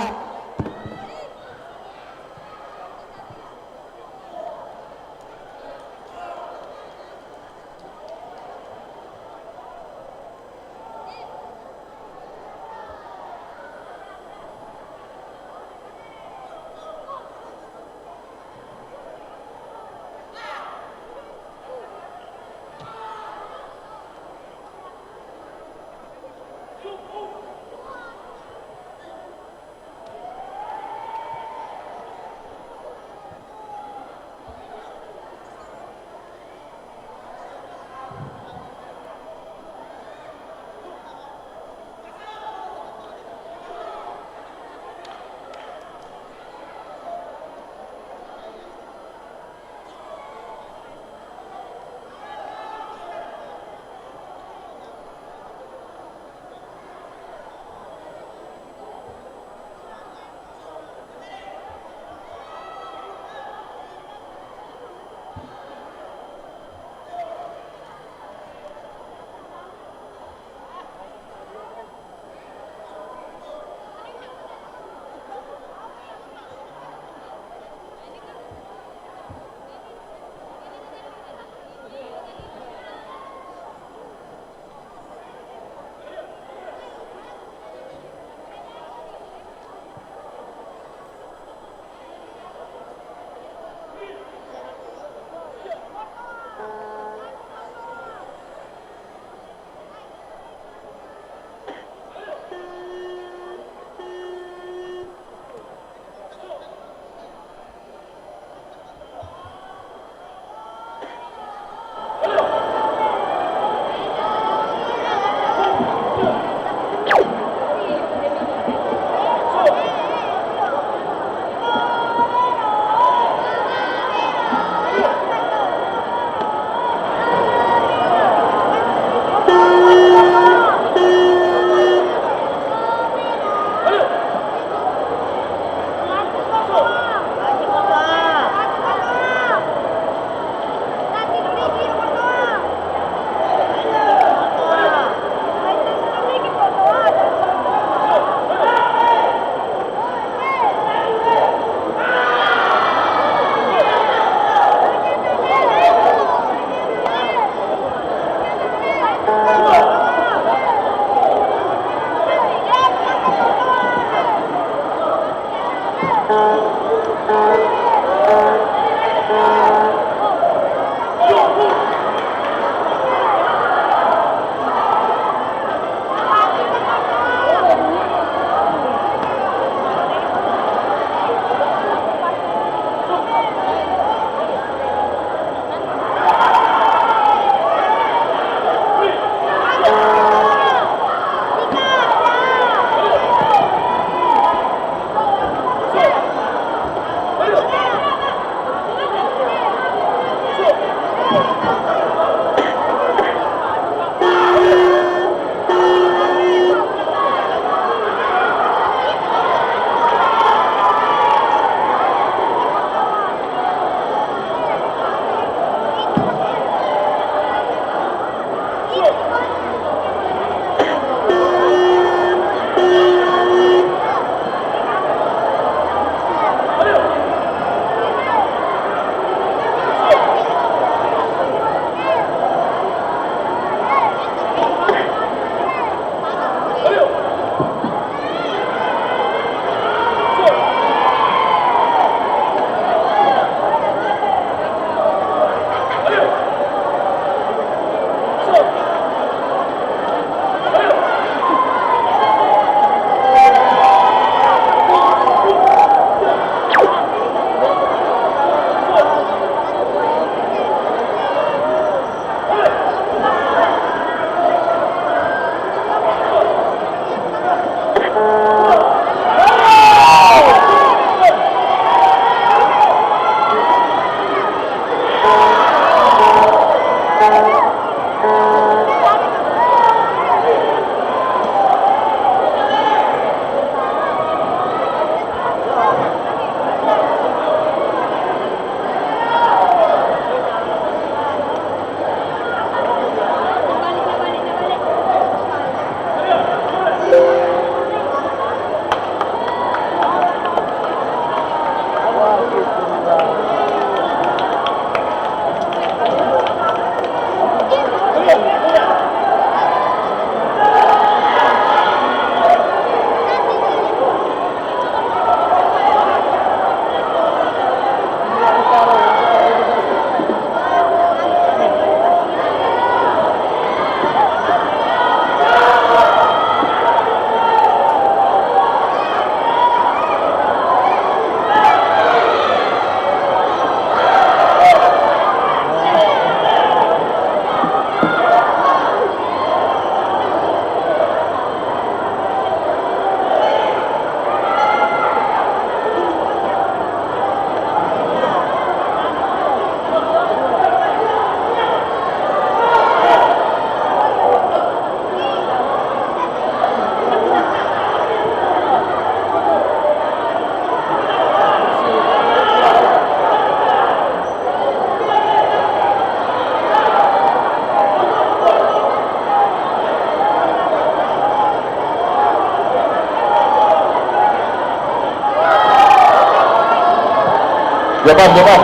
Speaker 4: Japan,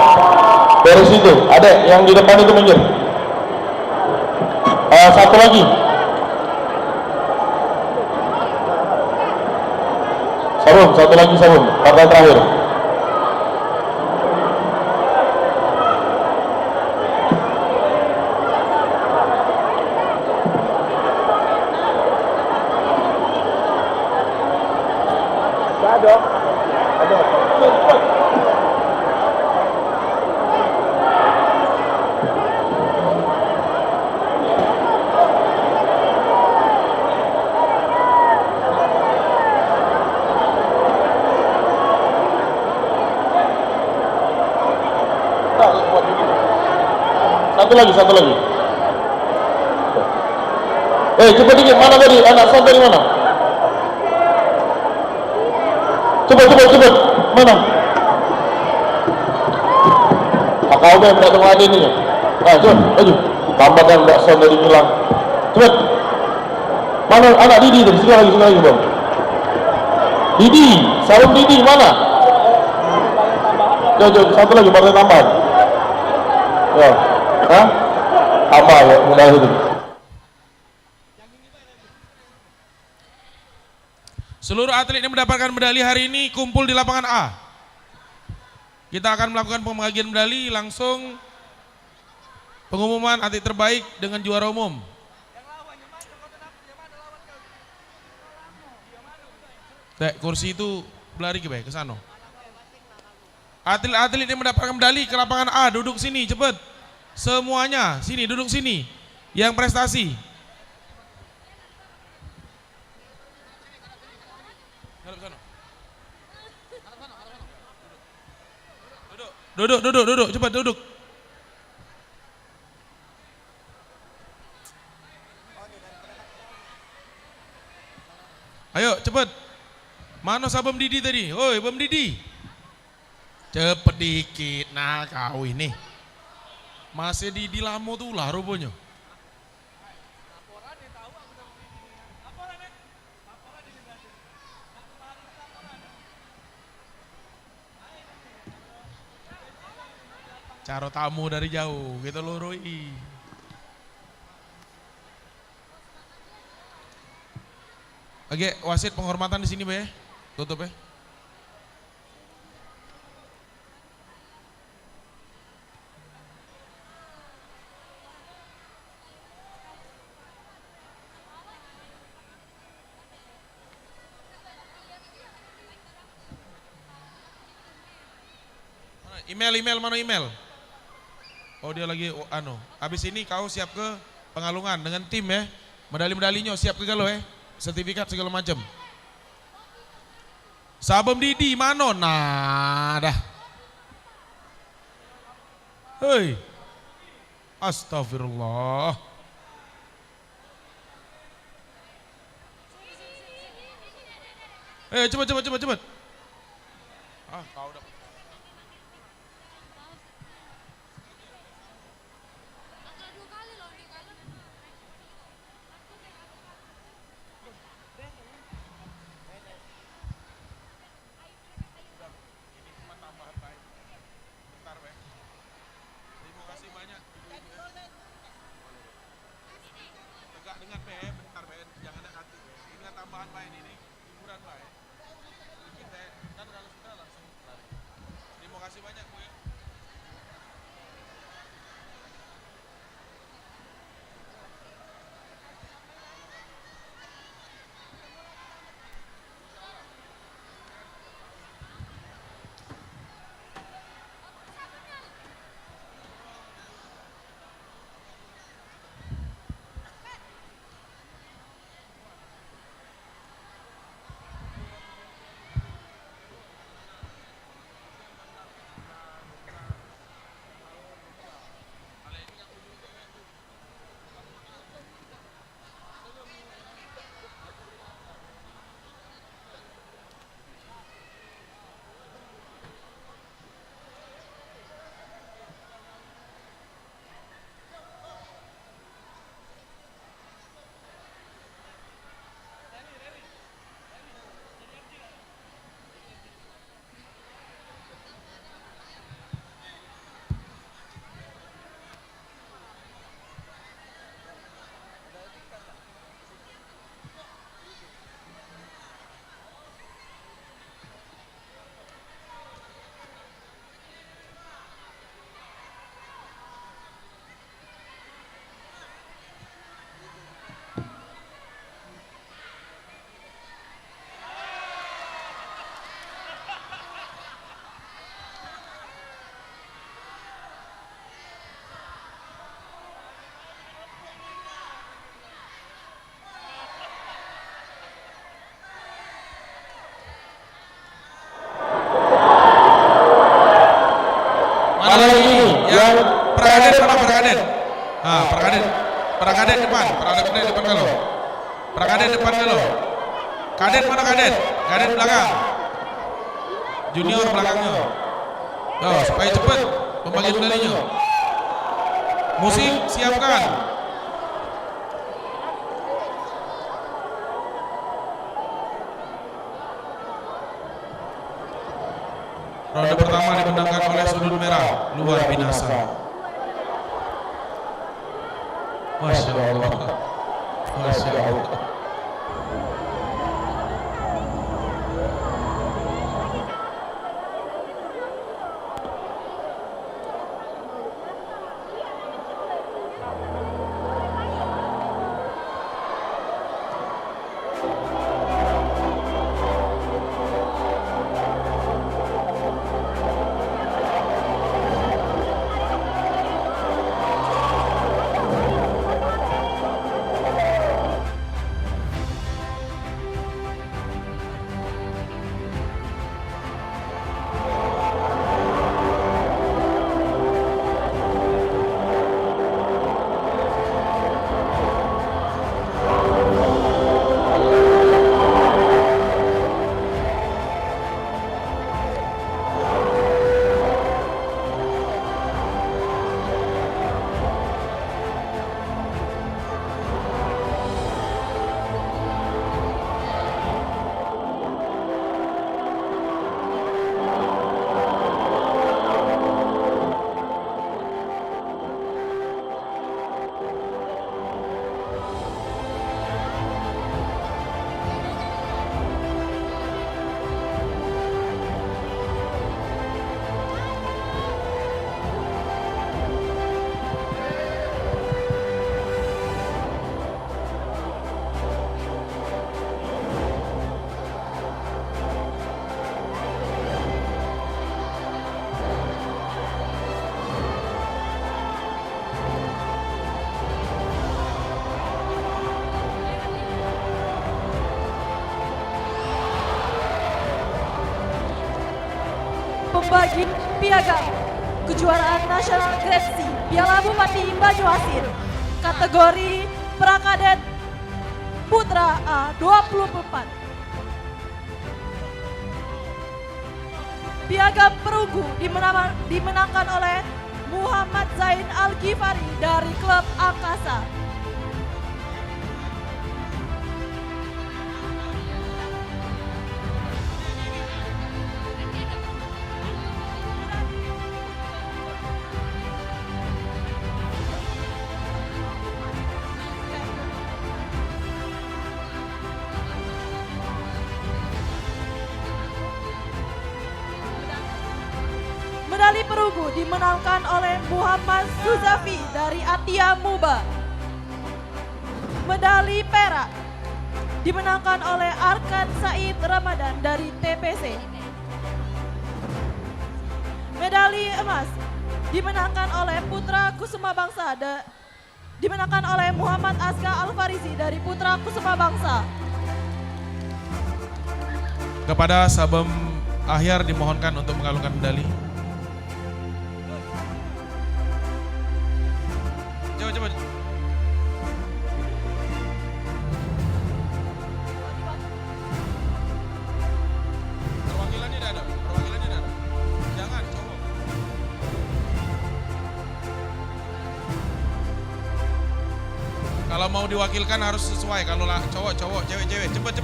Speaker 4: beres itu. Adek yang di depan itu minggir. Satu lagi. Sabun, satu lagi sabun. Partai terakhir. Satu lagi. Cepat dikit, mana tadi? Anak son dari mana? Cepat. Mana? Kau dah tak tengok ada ni. Jom, maju. Tambahkan Mbak Son dari Milang. Cepat. Mana anak Didi tadi? Sekali lagi bang. Didi, sarung Didi mana? Jom, satu lagi partai tambahan. Ya. Apa ya mudah itu.
Speaker 7: Seluruh atlet yang mendapatkan medali hari ini kumpul di lapangan A. Kita akan melakukan pembagian medali, langsung pengumuman atlet terbaik dengan juara umum. Kursi itu berlari ke sana. Atlet-atlet yang mendapatkan medali ke lapangan A, duduk sini cepet. Semuanya sini, duduk sini. Yang prestasi. Duduk, cepat duduk. Ayo cepat. Mana Bam Didi tadi? Oi, Bam Didi. Cepet dikit. Nah, kau ini. Masih di lamo tuh lah rupanya. Caro tamu dari jauh, gitu loh Roy. Oke, wasit penghormatan di sini, Be. Tutup ya. Email, mana email? Oh dia lagi, habis ini kau siap ke Pengalungan dengan tim ya. Medali-medalinya siap ke galau ya. Sertifikat segala macam. Sabem Didi mano nah dah. Hei. Astagfirullah. Cepet. Ah, kau udah.
Speaker 4: Mana lagi ini? Yang
Speaker 7: Prakaden mana Prakaden? Ah, Prakaden depan kalau. Prakaden depan kalau. Kadet mana kadet? Kadet belakang. Junior belakangnya. Oh, supaya cepat pembagi medalinya. Musik siapkan. Ronde pertama dimenangkan oleh sudut merah, luar binasa. Masya Allah. Masya Allah.
Speaker 5: Pembagi piagam kejuaraan nasional Grade C Piala Bupati Banyuasin kategori prakadet putra A24. Piagam perunggu dimenangkan oleh Muhammad Zain Al-Ghifari dari klub Angkasa. Medali perunggu dimenangkan oleh Muhammad Suzafi dari Atia Muba. Medali perak dimenangkan oleh Arkan Said Ramadan dari TPC. Medali emas dimenangkan oleh Putra Kusuma Bangsa dimenangkan oleh Muhammad Aska Al-Farizi dari Putra Kusuma Bangsa.
Speaker 7: Kepada Sabem Ahyar dimohonkan untuk mengalungkan medali. Coba. Perwakilannya ada. Jangan cowok. Kalau mau diwakilkan harus sesuai. Kalau lah cowok, cewek. Cepet.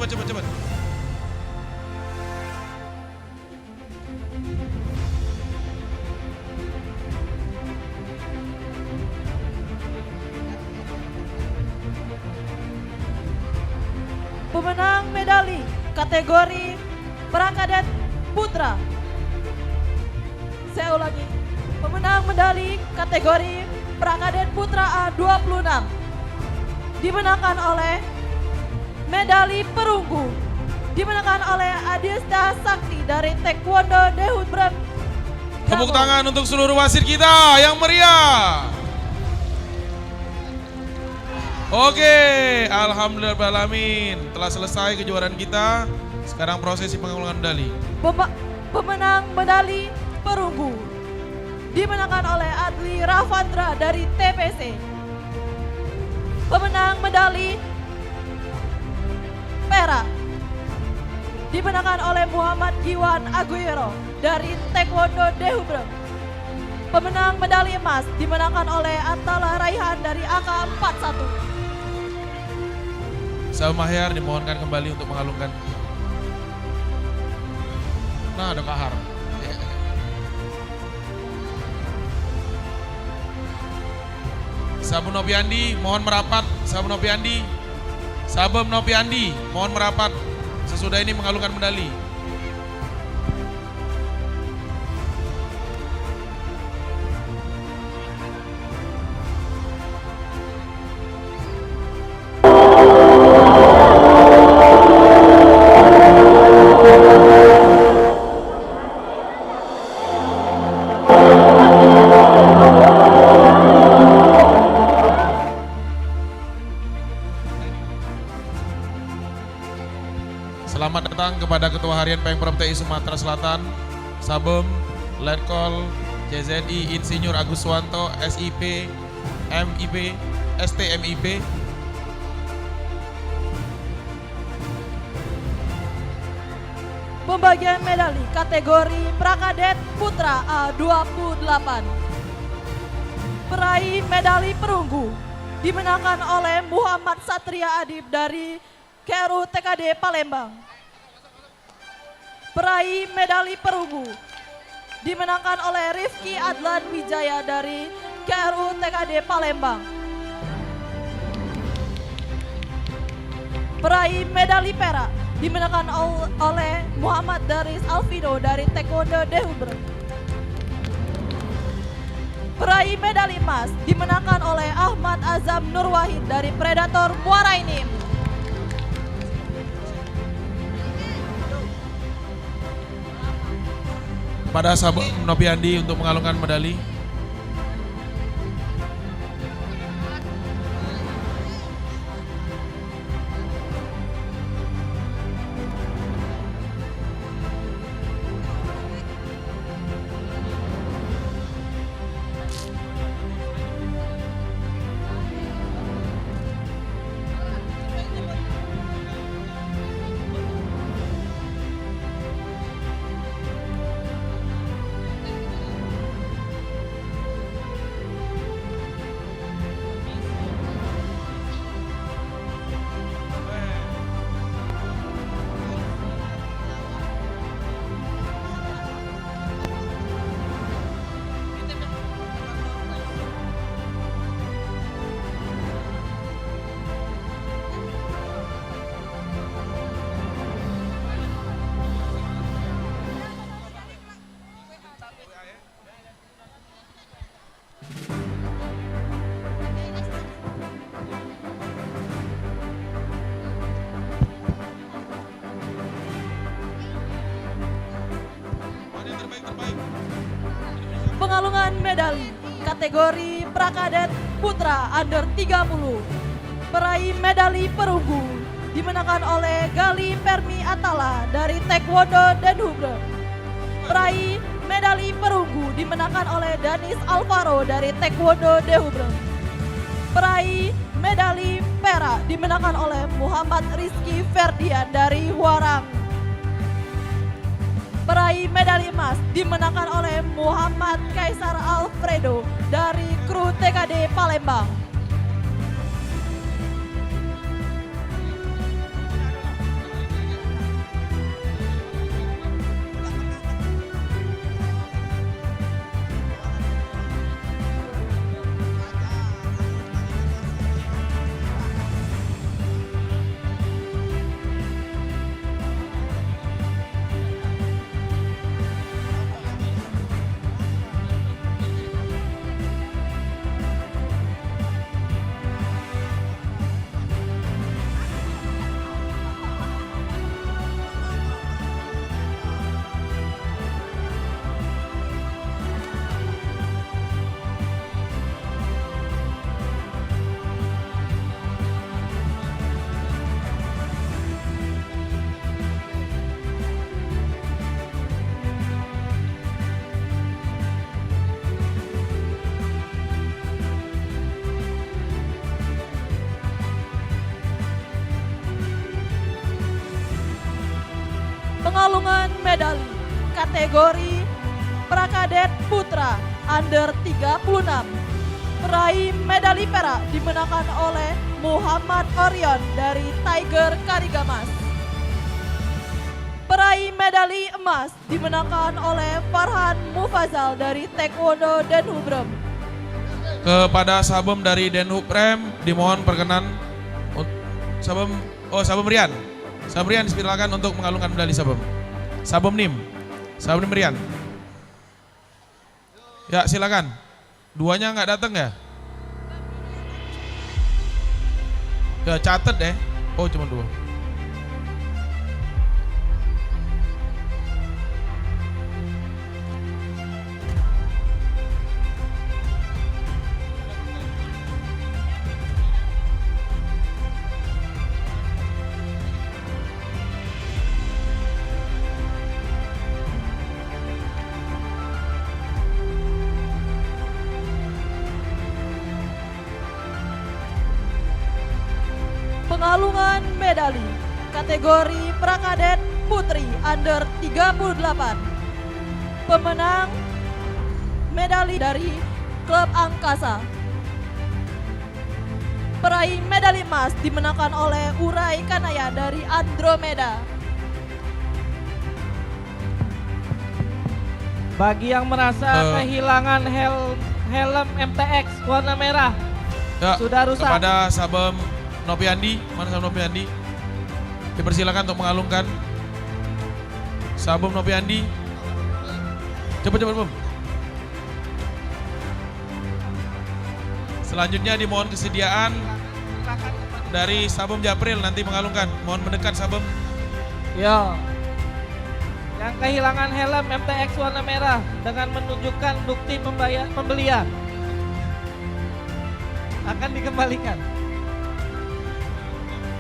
Speaker 5: Pemenang medali kategori prakadet putra. Saya ulangi. Pemenang medali kategori prakadet putra A26 dimenangkan oleh medali perunggu dimenangkan oleh Adista Sakti dari Taekwondo Dehudbrem.
Speaker 7: Tepuk tangan untuk seluruh wasit kita yang meriah. Oke, alhamdulillahirrahmanirrahim. Telah selesai kejuaraan kita. Sekarang prosesi pengalungan medali.
Speaker 5: Pemenang medali perunggu dimenangkan oleh Adli Rafandra dari TPC. Pemenang medali perak dimenangkan oleh Muhammad Giwan Aguero dari Taekwondo Dehudbrem. Pemenang medali emas dimenangkan oleh Atala Raihan dari AK41.
Speaker 7: Sabem Ahyar dimohonkan kembali untuk mengalungkan. Nah, ada kahar. Sabem Nopiandi mohon merapat. Sabem Nopiandi mohon merapat. Sesudah ini mengalungkan medali. Selamat datang kepada Ketua Harian Pemprov TI Sumatera Selatan, Sabem, Letkol, CZI Insinyur Agus Suwanto, SIP, MIP, STMIP.
Speaker 5: Pembagian medali kategori prakadet putra A28. Peraih medali perunggu dimenangkan oleh Muhammad Satria Adib dari KRU TKD Palembang. Peraih medali perunggu dimenangkan oleh Rifki Adlan Wijaya dari KRU TKD Palembang. Peraih medali perak dimenangkan oleh Muhammad Daris Alvino dari Taekwondo Dehudbrem. Peraih medali emas dimenangkan oleh Ahmad Azam Nurwahid dari Predator Muara Enim.
Speaker 7: Pada Sabem Nopiandi untuk mengalungkan medali.
Speaker 5: Pengalungan medali kategori prakadet putra under 30. Peraih medali perunggu dimenangkan oleh Gali Permi Atala dari Taekwondo Den Hubrem. Peraih medali perunggu dimenangkan oleh Danis Alvaro dari Taekwondo Den Hubrem. Peraih medali perak dimenangkan oleh Muhammad Rizky Ferdian dari Huarang. Peraih medali emas dimenangkan oleh Muhammad Kaisar Alfredo dari kru TKD Palembang. Pengalungan medali kategori prakadet putra under 36. Peraih medali perak dimenangkan oleh Muhammad Orion dari Tiger Karigamas. Peraih medali emas dimenangkan oleh Farhan Mufazal dari Taekwondo Den Hubrem.
Speaker 7: Kepada Sabem dari Den Hubrem dimohon perkenan Sabem Rian. Sabem Rian silakan untuk mengalungkan medali Sabem. Sabem Nim Rian. Ya silakan. Duanya nggak datang ya? Ya catet deh. Oh cuma 2.
Speaker 5: Pengalungan medali kategori prakadet putri under 38. Pemenang medali dari Klub Angkasa. Peraih medali emas dimenangkan oleh Urai Kanaya dari Andromeda.
Speaker 8: Bagi yang merasa kehilangan helm MTX warna merah
Speaker 7: Ya,
Speaker 8: sudah rusak.
Speaker 7: kepada Sabem Nopiandi, mana Sabem Nopiandi? Dipersilakan untuk mengalungkan. Sabem Nopiandi. Cepat Bom. Selanjutnya dimohon kesediaan dari Sabem Japril nanti mengalungkan. Mohon mendekat Sabem.
Speaker 8: Yo. Yang kehilangan helm MTX warna merah dengan menunjukkan bukti pembelian akan dikembalikan.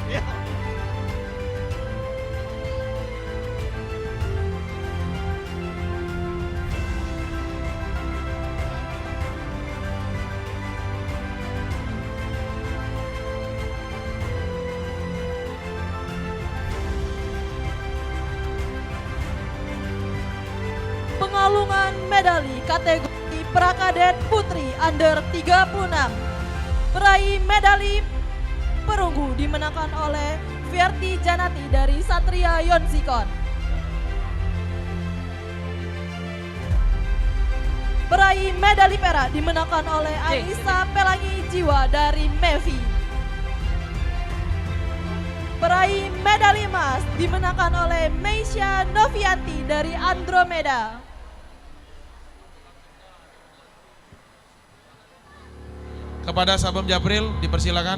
Speaker 8: Ya.
Speaker 5: Pengalungan medali kategori prakadet putri under 36. Peraih medali perunggu dimenangkan oleh Fierti Janati dari Satria Yonsikon. Peraih medali perak dimenangkan oleh Anissa Pelangi Jiwa dari Mevi. Peraih medali emas dimenangkan oleh Meisha Novianti dari Andromeda.
Speaker 7: Kepada Sabem Japril dipersilakan.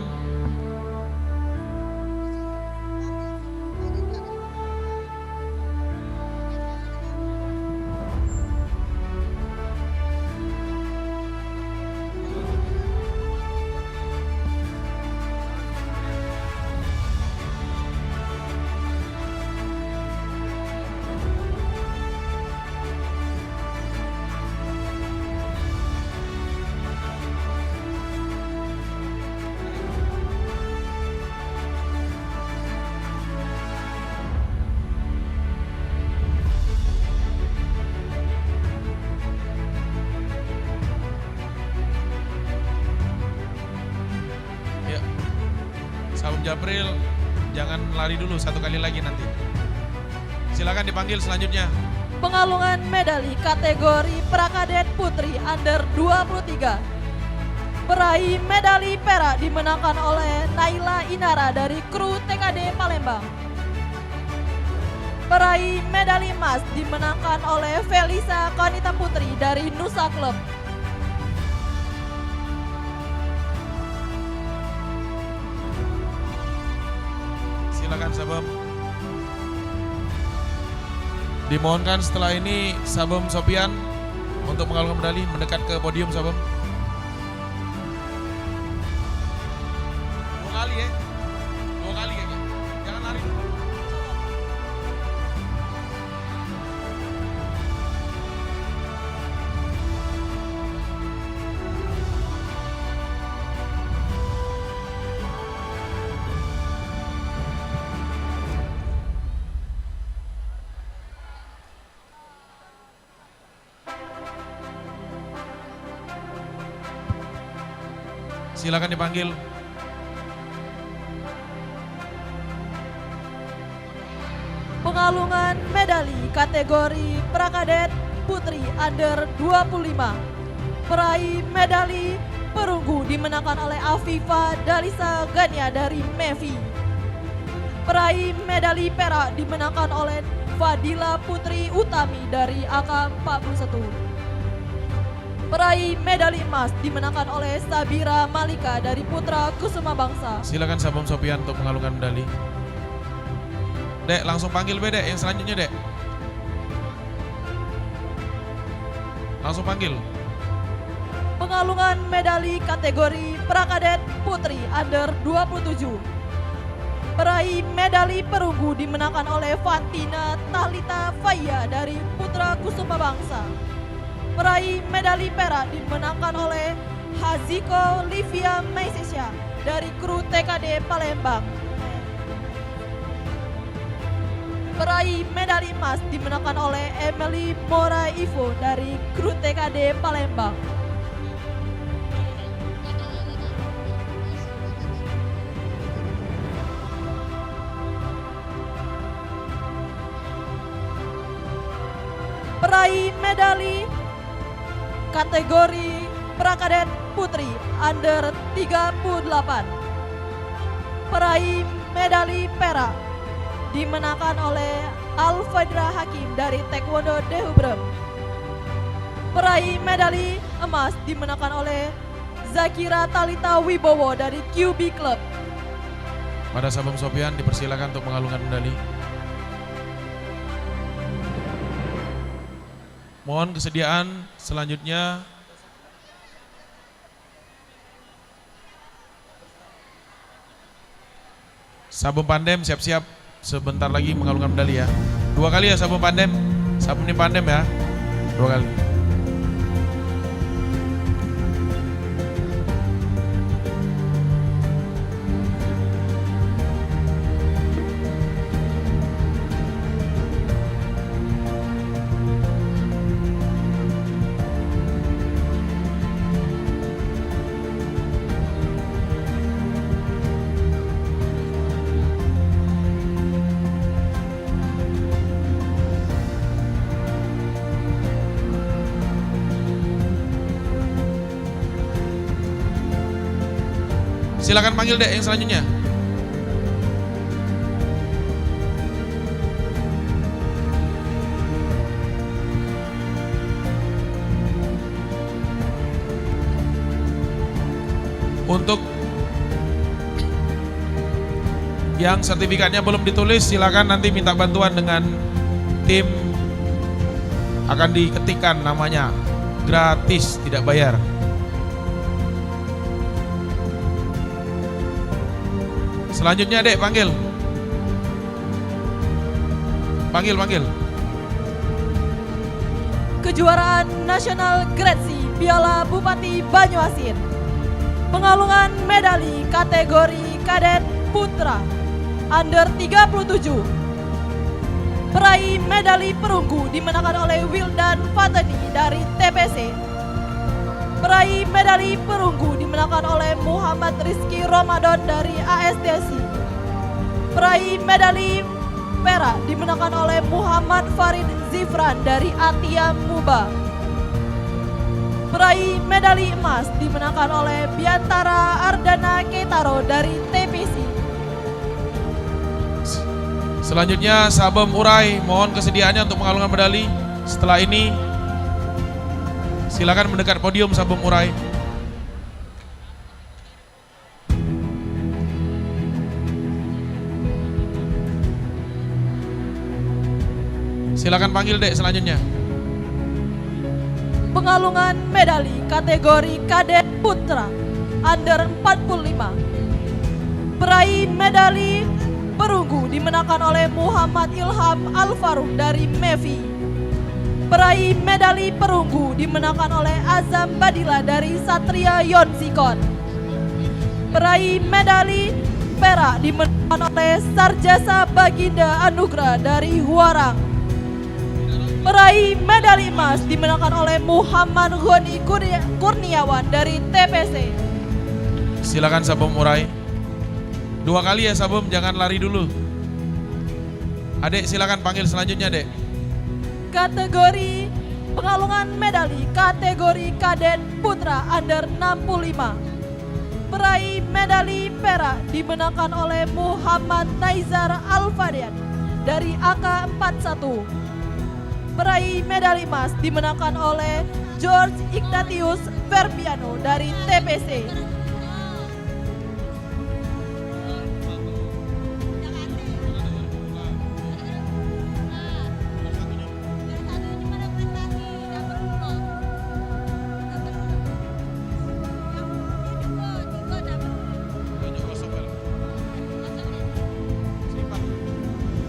Speaker 7: Japril, jangan lari dulu, satu kali lagi nanti. Silakan dipanggil selanjutnya.
Speaker 5: Pengalungan medali kategori prakadet putri under 23. Peraih medali perak dimenangkan oleh Naila Inara dari kru TKD Palembang. Peraih medali emas dimenangkan oleh Felisa Kanita Putri dari Nusa Club.
Speaker 7: Silakan Sabem. Dimohonkan setelah ini Sabem Sopian untuk mengalungkan medali mendekat ke podium Sabem. 2 kali ya. 2 kali ya. Jangan lari. Silakan dipanggil.
Speaker 5: Pengalungan medali kategori prakadet putri under 25. Peraih medali perunggu dimenangkan oleh Afifa Dalisa Gania dari Mevi. Peraih medali perak dimenangkan oleh Fadila Putri Utami dari AK-41. Peraih medali emas dimenangkan oleh Sabira Malika dari Putra Kusuma Bangsa.
Speaker 7: Silakan Sabem Sopian untuk mengalungkan medali. Dek, langsung panggil Dek yang selanjutnya Dek. Langsung panggil.
Speaker 5: Pengalungan medali kategori prakadet putri under 27. Peraih medali perunggu dimenangkan oleh Fantina Tahlita Faya dari Putra Kusuma Bangsa. Peraih medali perak dimenangkan oleh Haziko Livia Meisesya dari kru TKD Palembang. Peraih medali emas dimenangkan oleh Emily Mora Ivo dari kru TKD Palembang. Peraih medali kategori prakadet putri under 38. Peraih medali perak dimenangkan oleh Alfadra Hakim dari Taekwondo Dehubrem. Peraih medali emas dimenangkan oleh Zakira Talita Wibowo dari QB Club.
Speaker 7: Pada Sabem Sopian dipersilakan untuk mengalungkan medali. Mohon kesediaan selanjutnya. Sabem Pandem siap-siap sebentar lagi mengalungkan medali ya. 2 kali ya Sabem Pandem. Sabem ini Pandem ya. 2 kali. Silakan panggil Dek yang selanjutnya. Untuk yang sertifikatnya belum ditulis, silakan nanti minta bantuan dengan tim. Akan diketikkan namanya, gratis, tidak bayar. Selanjutnya Dek, panggil. Panggil.
Speaker 5: Kejuaraan Nasional Grade C Piala Bupati Banyuasin. Pengalungan medali kategori kadet putra under 37. Peraih medali perunggu dimenangkan oleh Wildan Fatani dari TPC. Peraih medali perunggu dimenangkan oleh Muhammad Rizky Ramadan dari ASDC. Peraih medali perak dimenangkan oleh Muhammad Farid Zifran dari Atia Muba. Peraih medali emas dimenangkan oleh Biantara Ardana Ketaro dari TPC.
Speaker 7: Selanjutnya Sabem Urai, mohon kesediaannya untuk mengalungkan medali. Setelah ini silakan mendekat podium Sabem Urai. Silakan panggil Dek selanjutnya.
Speaker 5: Pengalungan medali kategori kadet putra under 45. Peraih medali perunggu dimenangkan oleh Muhammad Ilham Al-Faruq dari MEVI. Peraih medali perunggu dimenangkan oleh Azam Badila dari Satria Yonsikon. Peraih medali perak dimenangkan oleh Sarjasa Baginda Anugrah dari Huarang. Peraih medali emas dimenangkan oleh Muhammad Ghani Kurniawan dari TPC.
Speaker 7: Silakan Sabem Urai. 2 kali ya Sabem, jangan lari dulu. Adek silakan panggil selanjutnya Dek.
Speaker 5: Kategori pengalungan medali kategori kadet putra under 65. Peraih medali perak dimenangkan oleh Muhammad Naizar Al-Fadian dari AK41. Peraih medali emas dimenangkan oleh George Ignatius Verbiano dari TPC.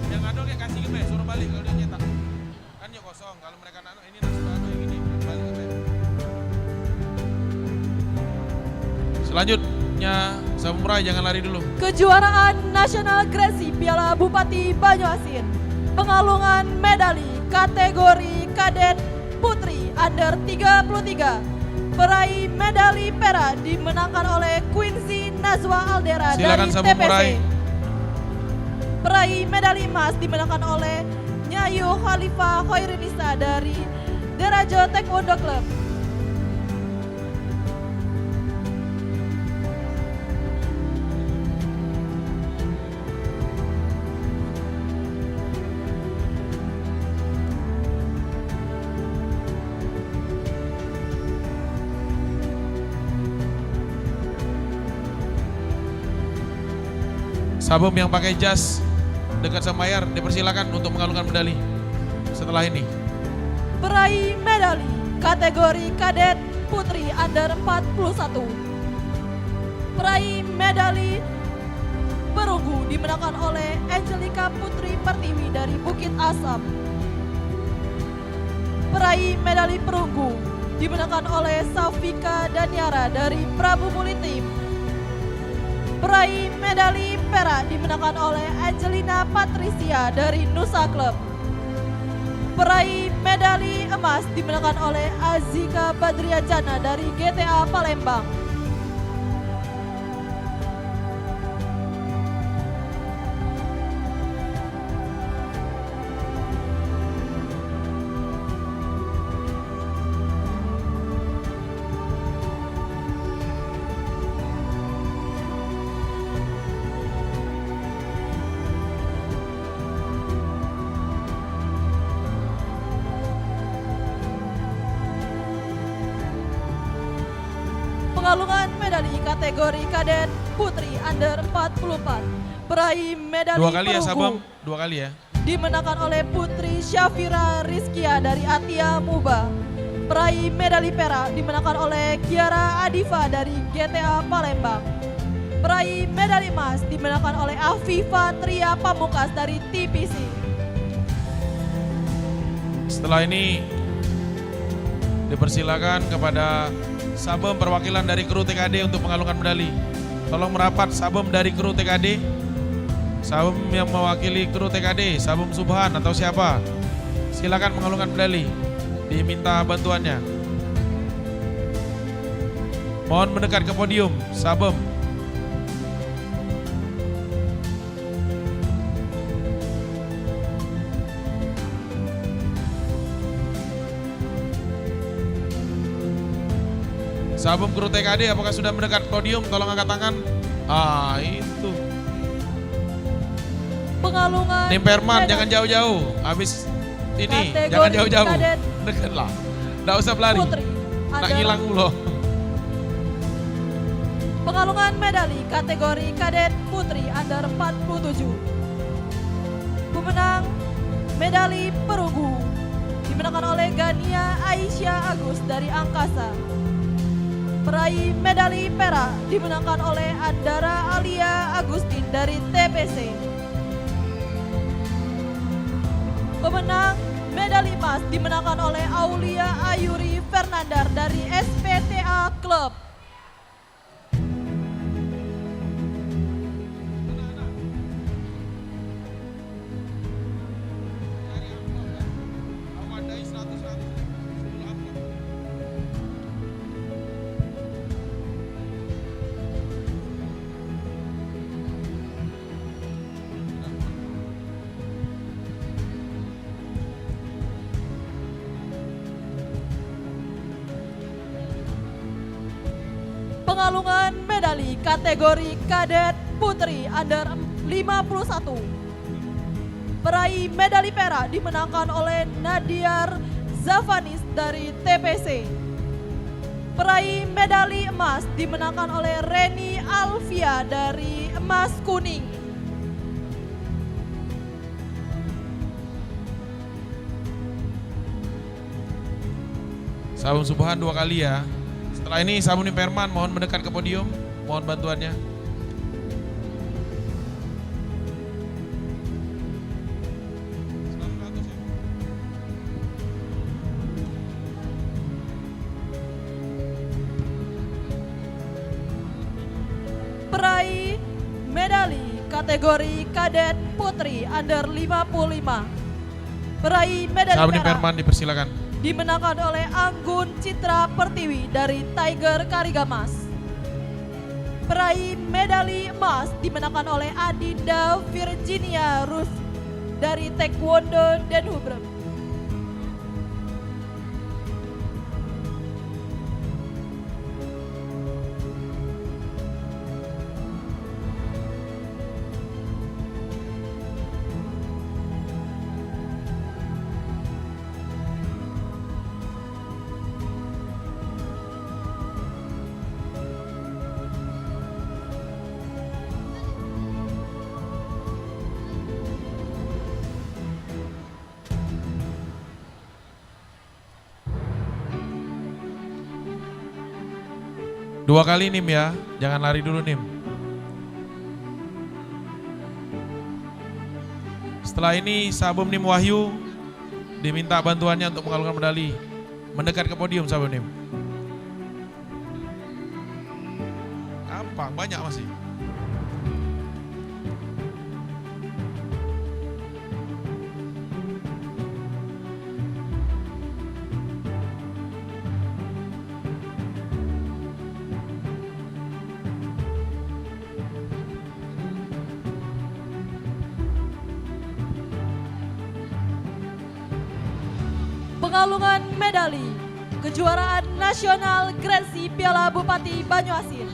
Speaker 7: Yang ada kayak kasih ke suruh balik kalau dia nyetak. Kan ya kosong, kalau mereka nano ini nasib yang ini balik ke. Selanjutnya Sabem Urai, jangan lari dulu.
Speaker 5: Kejuaraan Nasional Gresi Piala Bupati Banyuasin. Pengalungan medali kategori kadet putri under 33. Peraih medali perak dimenangkan oleh Quincy Nazwa Aldera
Speaker 7: Silakan
Speaker 5: dari
Speaker 7: Sabem
Speaker 5: TPC.
Speaker 7: Urai.
Speaker 5: Peraih medali emas dimenangkan oleh Nyayu Khalifah Khairinisa dari Derajo Taekwondo Club.
Speaker 7: Sabem yang pakai jas dekat sama mayar dipersilakan untuk mengalungkan medali setelah ini.
Speaker 5: Peraih medali kategori kadet putri under 41. Peraih medali perunggu dimenangkan oleh Angelica Putri Pertiwi dari Bukit Asam. Peraih medali perunggu dimenangkan oleh Safika Daniara dari Prabu Muli Team. Peraih medali perak dimenangkan oleh Angelina Patricia dari Nusa Club. Peraih medali emas dimenangkan oleh Azika Badriajana dari GTA Palembang. Pengalungan medali kategori kadet putri under 44. Peraih medali
Speaker 7: 2 kali ya
Speaker 5: perunggu
Speaker 7: Sabem, 2 kali ya.
Speaker 5: dimenangkan oleh Putri Syafira Rizkia dari Atia Muba. Peraih medali perak dimenangkan oleh Kiara Adifa dari GTA Palembang. Peraih medali emas dimenangkan oleh Afifa Tria Pamungkas dari TPC.
Speaker 7: Setelah ini dipersilakan kepada Sabem perwakilan dari kru TKD untuk mengalungkan medali. Tolong merapat Sabem dari kru TKD. Sabem yang mewakili kru TKD, Sabem Subhan atau siapa. Silakan mengalungkan medali. Diminta bantuannya. Mohon mendekat ke podium, Sabem. Sabum kru TKD apakah sudah mendekat podium? Tolong angkat tangan. Itu.
Speaker 5: Pengalungan
Speaker 7: Nim Perman
Speaker 5: medali.
Speaker 7: jangan jauh-jauh. Habis ini
Speaker 5: Kategori
Speaker 7: jangan jauh-jauh.
Speaker 5: kadet
Speaker 7: Deket lah. Nggak usah pelari.
Speaker 5: Putri
Speaker 7: Nak
Speaker 5: under
Speaker 7: hilang dulu.
Speaker 5: pengalungan medali kategori kadet putri under 47. Pemenang medali perunggu dimenangkan oleh Gania Aisyah Agus dari Angkasa. Peraih medali perak dimenangkan oleh Andara Alia Agustin dari TPC. Pemenang medali emas dimenangkan oleh Aulia Ayuri Fernandar dari SPTA Club. Pengalungan medali kategori kadet putri under 51. Peraih medali perak dimenangkan oleh Nadiar Zavanis dari TPC. Peraih medali emas dimenangkan oleh Reni Alfia dari Emas Kuning.
Speaker 7: Sabum Subhan 2 kali ya. Setelah ini Sabum Nim Perman mohon mendekat ke podium. Mohon bantuannya.
Speaker 5: Peraih medali kategori kadet putri under 55. Peraih medali
Speaker 7: Sabum Nim
Speaker 5: perak
Speaker 7: Perman dipersilakan.
Speaker 5: dimenangkan oleh Anggun Citra Pertiwi dari Tiger Karigamas. Peraih medali emas dimenangkan oleh Adinda Virginia Rus dari Taekwondo Den Hubrem.
Speaker 7: Dua kali Nim ya, jangan lari dulu Nim. Setelah ini Sabum Nim Wahyu diminta bantuannya untuk mengalungkan medali. Mendekat ke podium Sabum Nim. Gampang, banyak masih.
Speaker 5: Pengalungan medali kejuaraan nasional Grensi Piala Bupati Banyuasin.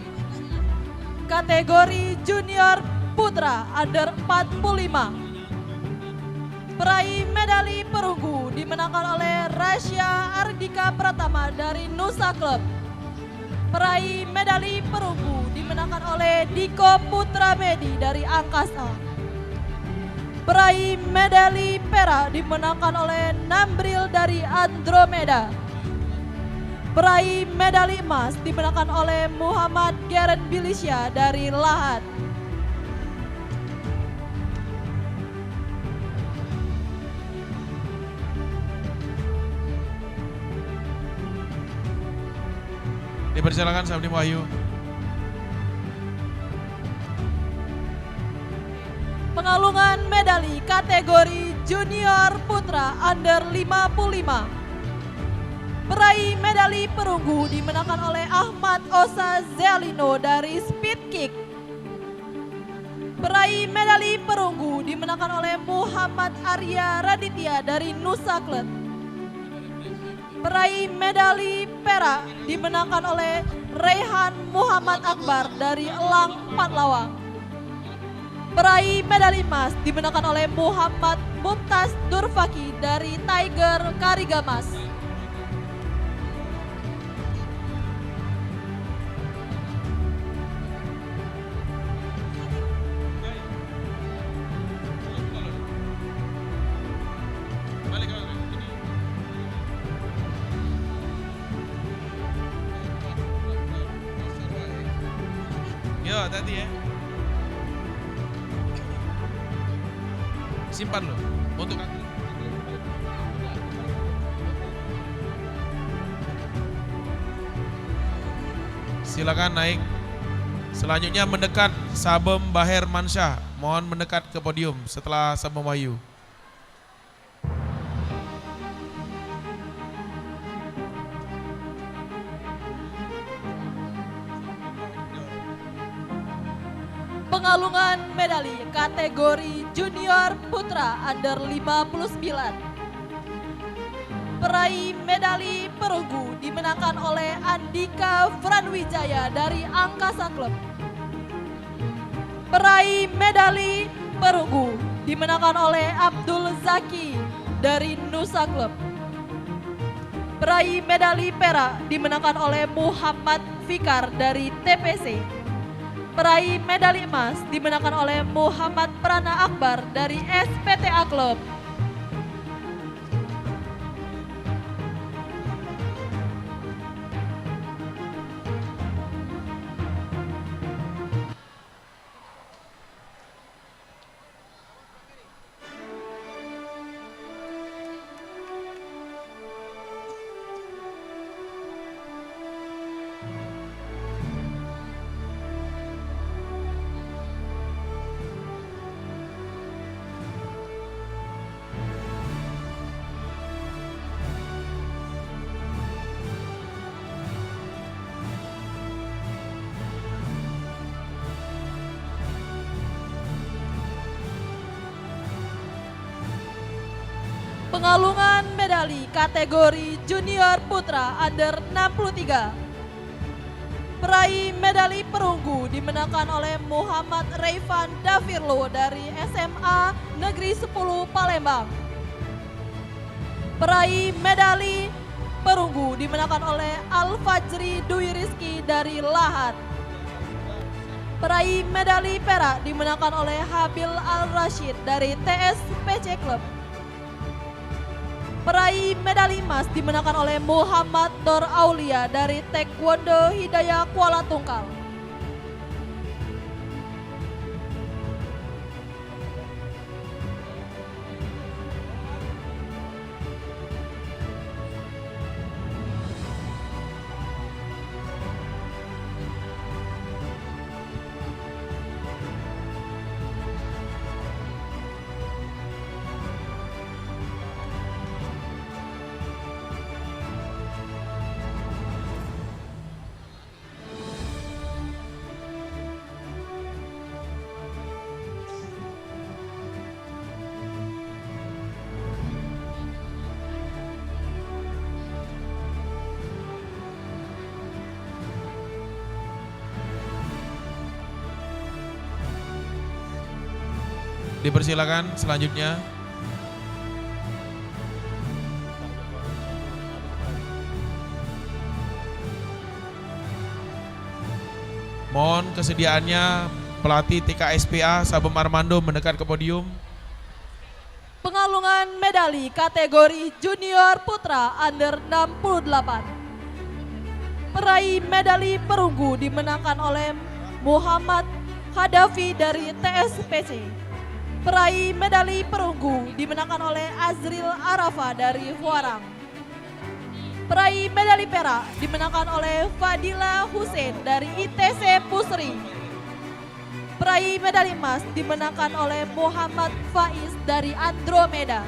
Speaker 5: Kategori junior putra under 45. Peraih medali perunggu dimenangkan oleh Rasya Ardika Pratama dari Nusa Club. Peraih medali perunggu dimenangkan oleh Diko Putra Medi dari Angkasa. Peraih medali perak dimenangkan oleh Nambril dari Andromeda. Peraih medali emas dimenangkan oleh Muhammad Geren Bilisya dari Lahat.
Speaker 7: Dipersilakan Sabum Nim Wahyu.
Speaker 5: Pengalungan medali kategori junior putra under 55. Peraih medali perunggu dimenangkan oleh Ahmad Osa Zelino dari Speed Kick. Peraih medali perunggu dimenangkan oleh Muhammad Arya Raditya dari Nusa Club. Peraih medali perak dimenangkan oleh Rehan Muhammad Akbar dari Elang Patlawang. Peraih medali emas dimenangkan oleh Muhammad Mumtaz Durfaki dari Tiger Karigamas.
Speaker 7: Yo, tadi ya. Simpan lo untuk atlet. Silakan naik. Selanjutnya mendekat Sabem Baher Mansyah. Mohon mendekat ke podium setelah Sabem Wahyu.
Speaker 5: Pengalungan medali kategori junior putra under 59. Peraih medali perunggu dimenangkan oleh Andika Franwijaya dari Angkasa Club. Peraih medali perunggu dimenangkan oleh Abdul Zaki dari Nusa Club. Peraih medali perak dimenangkan oleh Muhammad Fikar dari TPC. Peraih medali emas dimenangkan oleh Muhammad Prana Akbar dari SPTA Club. Pengalungan medali kategori junior putra under 63. Peraih medali perunggu dimenangkan oleh Muhammad Reifan Davirlo dari SMA Negeri 10 Palembang. Peraih medali perunggu dimenangkan oleh Al-Fajri Dwi Rizki dari Lahat. Peraih medali perak dimenangkan oleh Habil Al-Rashid dari TSPC Club. Peraih medali emas dimenangkan oleh Muhammad Nur Aulia dari Taekwondo Hidayah Kuala Tungkal.
Speaker 7: Dipersilakan selanjutnya. Mohon kesediaannya pelatih TKSPA Sabem Armando mendekat ke podium.
Speaker 5: Pengalungan medali kategori junior putra under 68. Peraih medali perunggu dimenangkan oleh Muhammad Khadafi dari TSPC. Peraih medali perunggu dimenangkan oleh Azril Arafa dari Huarang. Peraih medali perak dimenangkan oleh Fadila Hussein dari ITC Pusri. Peraih medali emas dimenangkan oleh Muhammad Faiz dari Andromeda.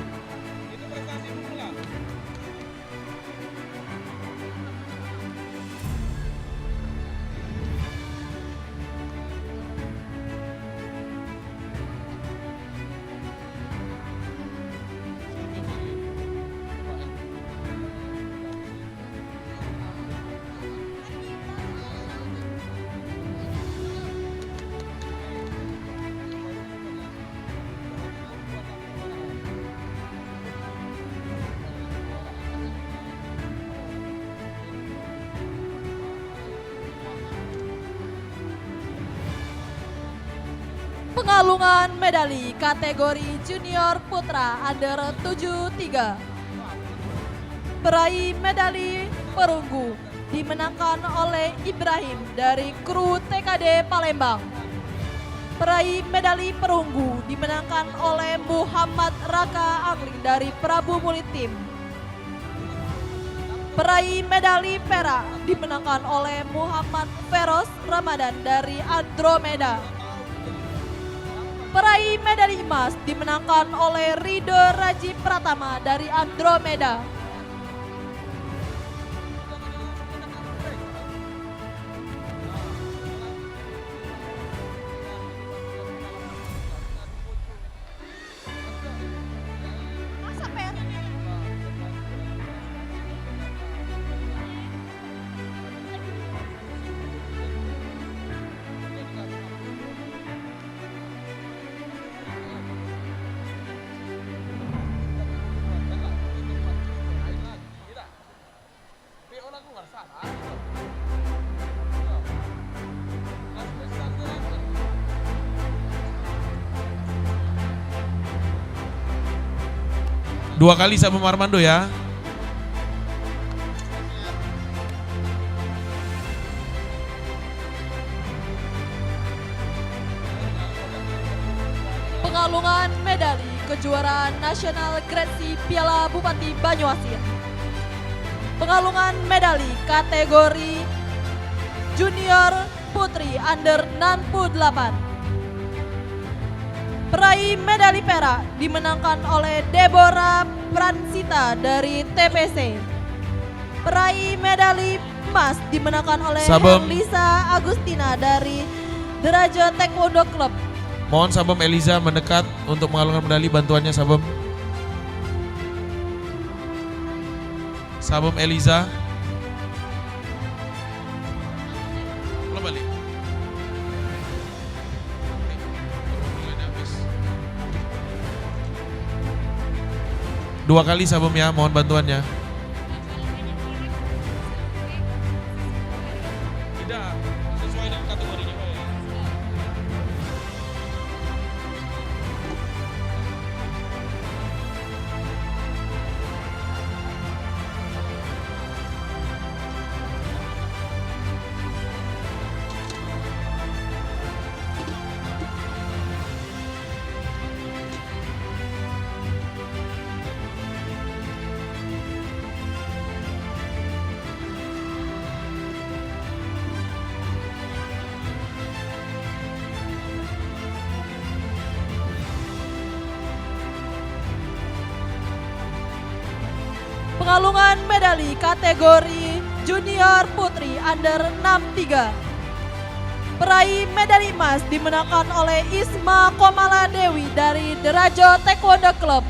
Speaker 5: Pengalungan medali kategori junior putra under 73. Peraih medali perunggu dimenangkan oleh Ibrahim dari kru TKD Palembang. Peraih medali perunggu dimenangkan oleh Muhammad Raka Angling dari Prabu Muli Team. Peraih medali perak dimenangkan oleh Muhammad Feros Ramadan dari Andromeda. Peraih medali emas dimenangkan oleh Rido Raji Pratama dari Andromeda.
Speaker 7: Dua kali Sabum Armando ya.
Speaker 5: Pengalungan medali kejuaraan nasional Grade C Piala Bupati Banyuasin. Pengalungan medali kategori junior putri under 68. Peraih medali perak dimenangkan oleh Deborah Pransita dari TPC. Peraih medali emas dimenangkan oleh Lisa Agustina dari Deraja Taekwondo Club.
Speaker 7: Mohon Sabum Eliza mendekat untuk mengalungkan medali, bantuannya Sabum. Sabum Eliza. Lo balik. Dua kali Sabum ya, mohon bantuannya. Tidak, sesuai dengan kategorinya Pak ya.
Speaker 5: Pengalungan medali kategori junior putri under 63. Peraih medali emas dimenangkan oleh Isma Komala Dewi dari Deraja Taekwondo Club.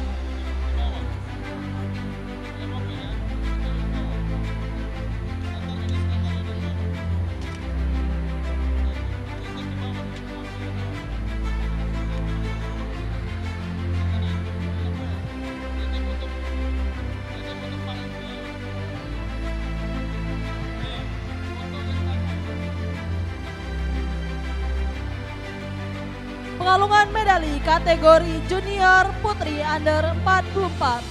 Speaker 5: Pengalungan medali kategori junior putri under 44.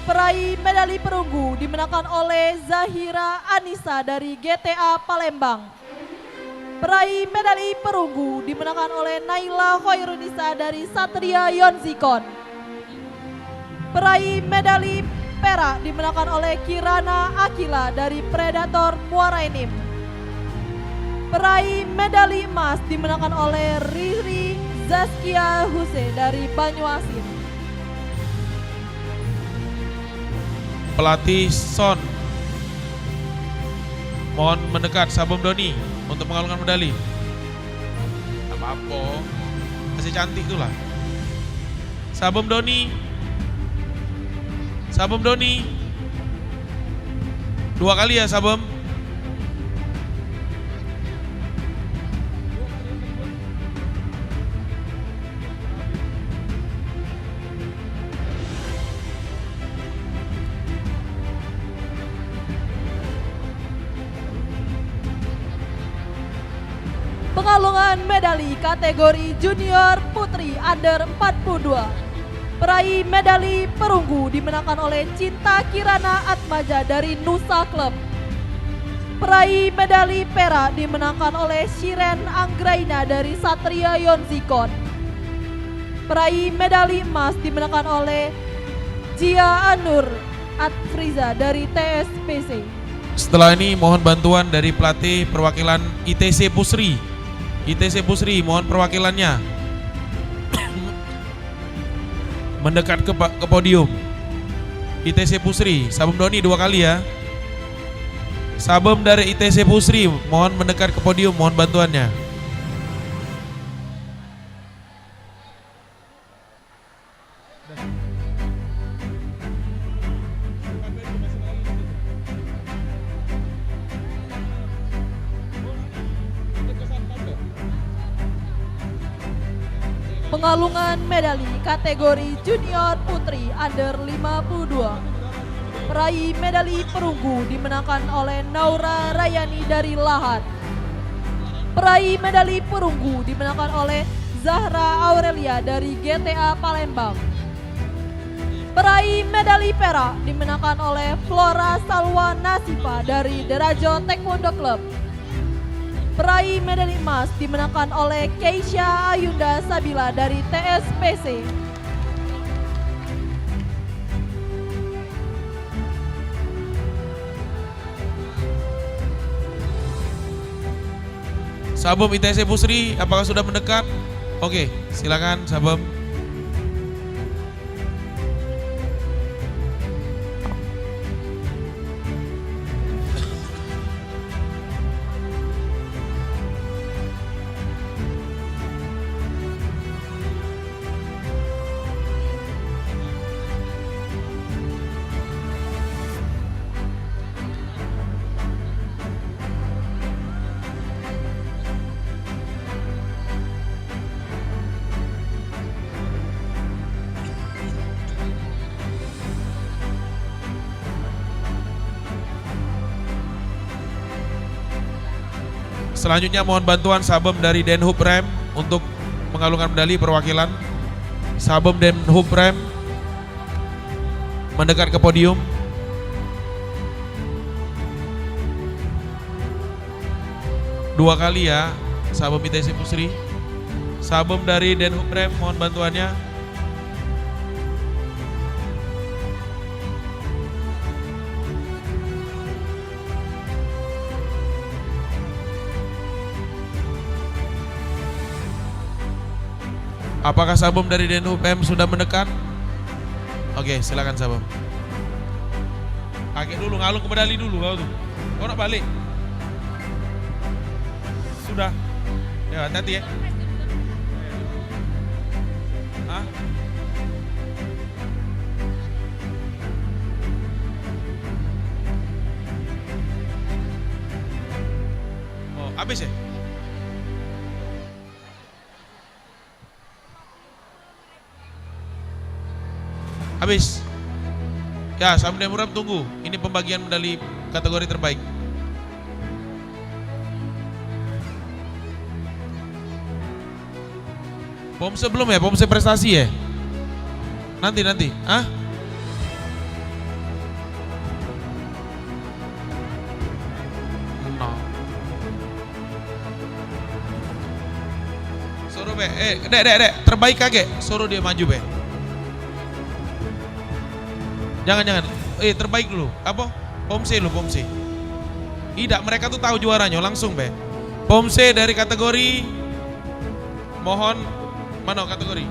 Speaker 5: Peraih medali perunggu dimenangkan oleh Zahira Anissa dari GTA Palembang. Peraih medali perunggu dimenangkan oleh Naila Khairunisa dari Satria Yonzikon. Peraih medali perak dimenangkan oleh Kirana Akila dari Predator Muara Enim. Peraih medali emas dimenangkan oleh Riri Zaskia Huse dari Banyuasin.
Speaker 7: Pelatih Son, mohon mendekat Sabum Doni untuk mengalungkan medali. Apa-apa, masih cantik itulah. Sabum Doni, Sabum Doni, dua kali ya Sabum.
Speaker 5: Pengalungan medali kategori junior putri under 42. Peraih medali perunggu dimenangkan oleh Cinta Kirana Atmaja dari Nusa Club. Peraih medali perak dimenangkan oleh Shiren Anggraina dari Satria Yonzikon. Peraih medali emas dimenangkan oleh Jia Anur Atfriza dari TSPC.
Speaker 7: Setelah ini mohon bantuan dari pelatih perwakilan ITC Pusri. ITC Pusri mohon perwakilannya mendekat ke podium. ITC Pusri, Sabum Doni 2 kali ya. Sabum dari ITC Pusri mohon mendekat ke podium, mohon bantuannya.
Speaker 5: Pengalungan medali kategori junior putri under 52. Peraih medali perunggu dimenangkan oleh Naura Rayani dari Lahat. Peraih medali perunggu dimenangkan oleh Zahra Aurelia dari GTA Palembang. Peraih medali perak dimenangkan oleh Flora Salwa Nasifa dari Derajo Taekwondo Club. Peraih medali emas dimenangkan oleh Keisha Ayunda Sabila dari TSPC.
Speaker 7: Sabum ITC Pusri, apakah sudah mendekat? Oke, silakan Sabum. Selanjutnya mohon bantuan Sabum dari Denhub Rem untuk mengalungkan medali perwakilan. Sabum Denhub Rem mendekat ke podium. Dua kali ya Sabum ITC Pusri. Sabum dari Denhub Rem mohon bantuannya. Apakah Sabum dari Denhub M sudah mendekat? Oke, silakan Sabum. Pakai dulu, ngalung ke medali dulu kau tuh. Kau nak balik? Sudah. Ya, hati-hati ya. Hah? Oh, habis ya? Habis. Ya, Sabum Demuram tunggu. Ini pembagian medali kategori terbaik. Pomse belum ya? Pomse prestasi ya? Nanti. Hah? No. Suruh be, dek, terbaik kage. Suruh dia maju be. Jangan. Terbaik dulu. Apa? Pomse lu, Pomse. Tidak, mereka tuh tahu juaranya langsung be. Pomse dari kategori, mohon, mana kategori?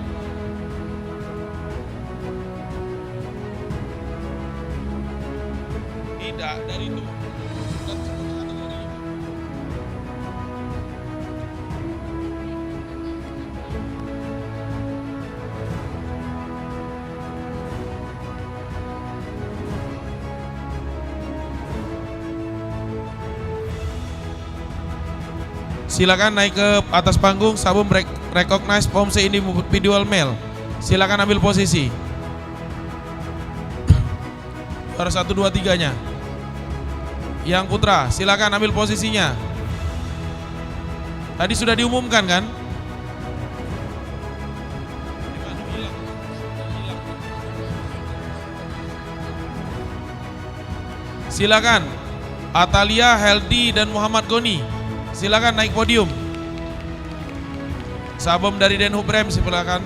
Speaker 7: Tidak, dari itu. Silakan naik ke atas panggung. Sabum recognize Pomse individual male. Silakan ambil posisi. Juara 1, 2, 3-nya. Yang putra, silakan ambil posisinya. Tadi sudah diumumkan kan? Silakan Atalia, Heldi, dan Muhammad Goni. Silakan naik podium. Sabom dari Denhub Rem, silakan.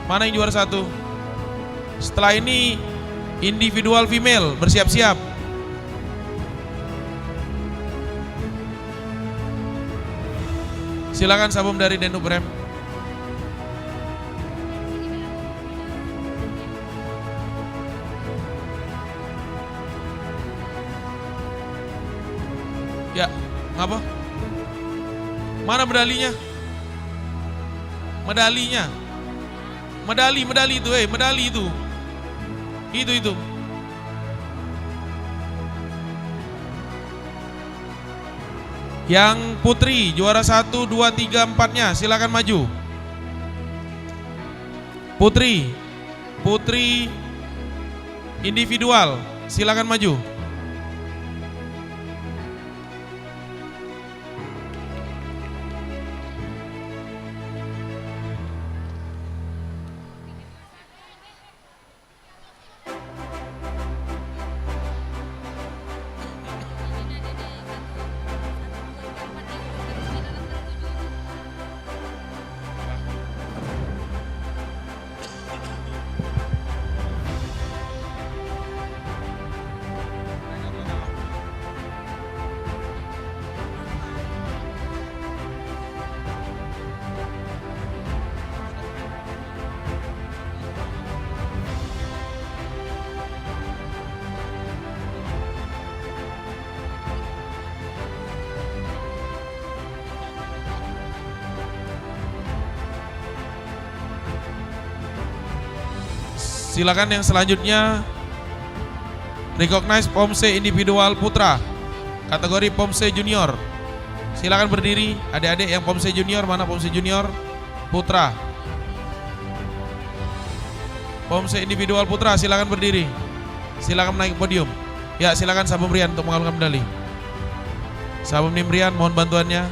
Speaker 7: Mana yang juara 1? Setelah ini individual female, bersiap-siap. Silakan Sabom dari Denhub Rem. Ya, ngapa? Mana medalinya? Medali itu, medali itu. Itu. Yang putri juara 1, 2, 3, 4-nya silakan maju. Putri individual silakan maju. Silakan yang selanjutnya, recognize Pomse individual putra, kategori Pomse junior. Silakan berdiri, adik-adik yang Pomse junior, mana Pomse junior putra? Pomse individual putra, silakan berdiri. Silakan naik podium. Ya, silakan Sabom Rian untuk mengalungkan medali. Sabom Nimrian, mohon bantuannya.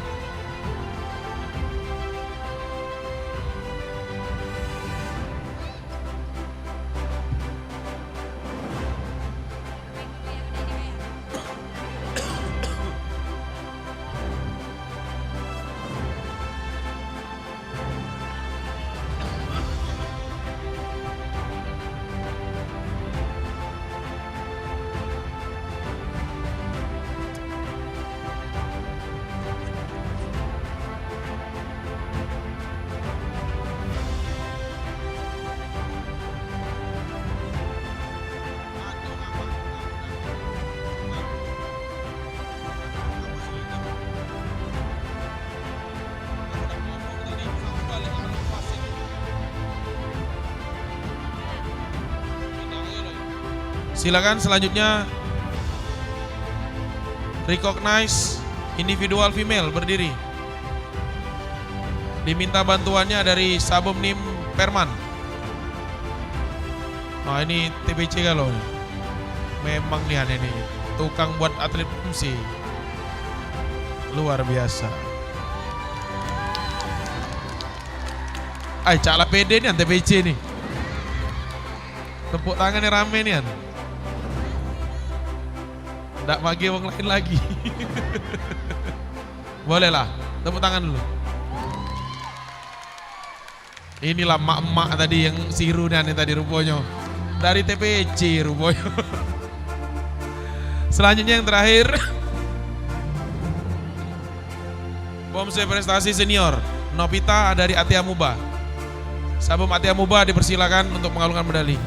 Speaker 7: Silakan selanjutnya, recognize individual female, berdiri. Diminta bantuannya dari Sabom Nim Perman. Nah, ini TBC kalau memang nih aneh nih, tukang buat atlet fungsi luar biasa. Ay, caklah pede nih TBC nih. Tepuk tangannya rame nih an. Nggak bagi orang lain lagi. Boleh lah, tepuk tangan dulu. Inilah emak-emak tadi yang siru nih tadi rupanya. Dari TPC rupanya. Selanjutnya yang terakhir, Pomse prestasi senior, Novita dari Atia Muba. Sabom Atia Muba dipersilakan untuk mengalungkan medali.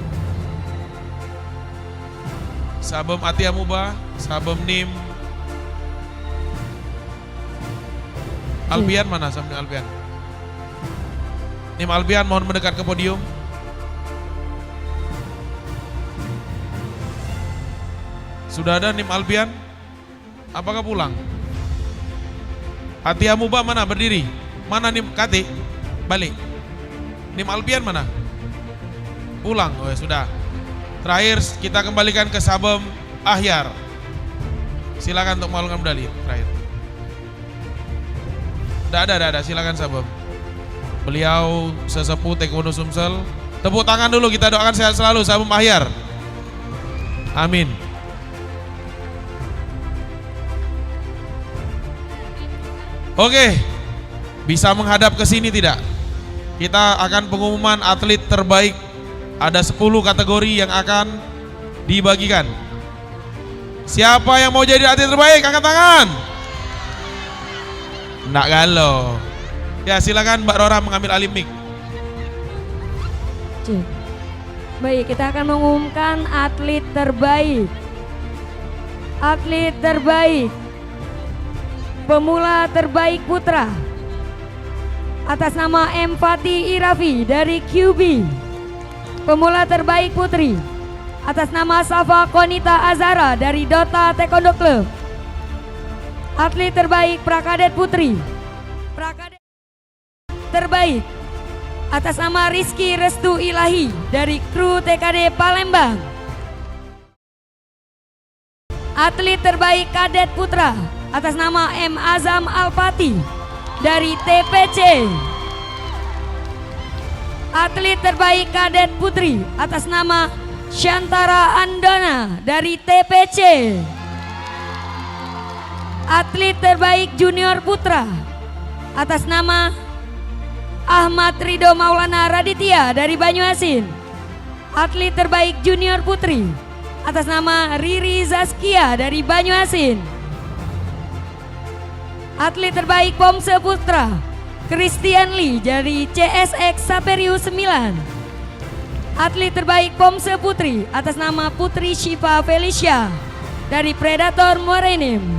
Speaker 7: Sabom Atia Muba, Sabom Nim Albian, mana Sabom Albian? Nim Albian mohon mendekat ke podium. Sudah ada Nim Albian? Apakah pulang? Atia Muba mana berdiri? Mana Nim Kati? Balik. Nim Albian mana? Pulang. Oh ya sudah. Terakhir kita kembalikan ke Sabom Ahyar. Silakan untuk mengalungkan medali terakhir. Tidak ada, silakan Sabem. Beliau sesepuh Taekwondo Sumsel. Tepuk tangan dulu, kita doakan sehat selalu Sabem Ahyar. Amin. Oke, bisa menghadap ke sini tidak? Kita akan pengumuman atlet terbaik. Ada 10 kategori yang akan dibagikan. Siapa yang mau jadi atlet terbaik? Angkat tangan. Nggak galau. Ya silakan Mbak Rora mengambil alih mic.
Speaker 3: Baik, kita akan mengumumkan atlet terbaik. Atlet terbaik pemula terbaik putra atas nama M. Fatih Irafi dari QB. Pemula terbaik putri atas nama Safa Konita Azara dari Dota Taekwondo Club. Atlet terbaik prakadet putri, prakadet terbaik atas nama Rizky Restu Ilahi dari kru TKD Palembang. Atlet terbaik kadet putra atas nama M. Azam Alpati dari TPC. Atlet terbaik kadet putri atas nama Syantara Andona dari TPC. Atlet terbaik junior putra atas nama Ahmad Ridho Maulana Raditya dari Banyuasin. Atlet terbaik junior putri atas nama Riri Zaskia dari Banyuasin. Atlet terbaik Pomse Putra Christian Lee dari CSX Saperius 9. Atlet terbaik Pomse Putri atas nama Putri Shiva Felicia dari Predator Morenim.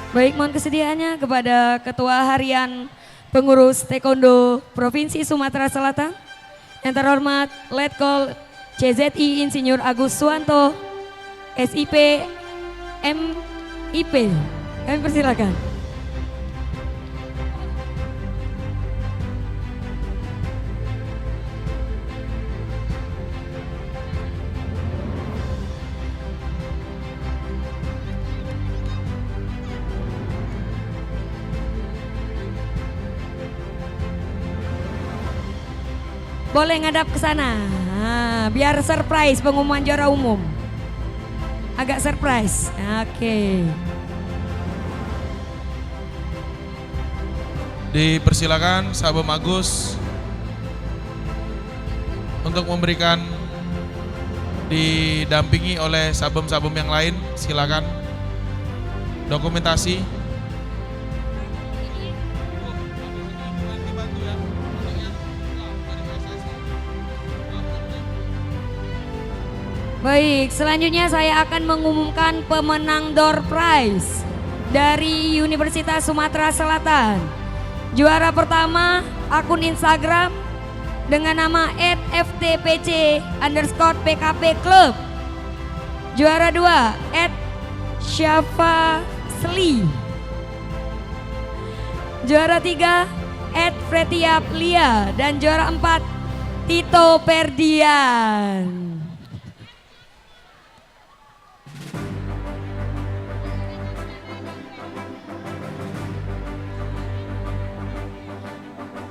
Speaker 3: Baik, mohon kesediaannya kepada Ketua Harian Pengurus Taekwondo Provinsi Sumatera Selatan yang terhormat Letkol CZI Insinyur Agus Suwanto SIP MIP. Kami persilakan. Boleh ngadap ke sana. Biar surprise pengumuman juara umum. Agak surprise. Oke.
Speaker 7: Dipersilakan Sabem Agus untuk memberikan, didampingi oleh sabem-sabem yang lain. Silakan dokumentasi.
Speaker 3: Baik, selanjutnya saya akan mengumumkan pemenang door prize dari Universitas Sumatera Selatan. Juara pertama akun Instagram dengan nama @ftpc_pkp club. Juara 2 @Syafa_sli. Juara 3 @Fretiaplia dan juara 4 Tito Perdian.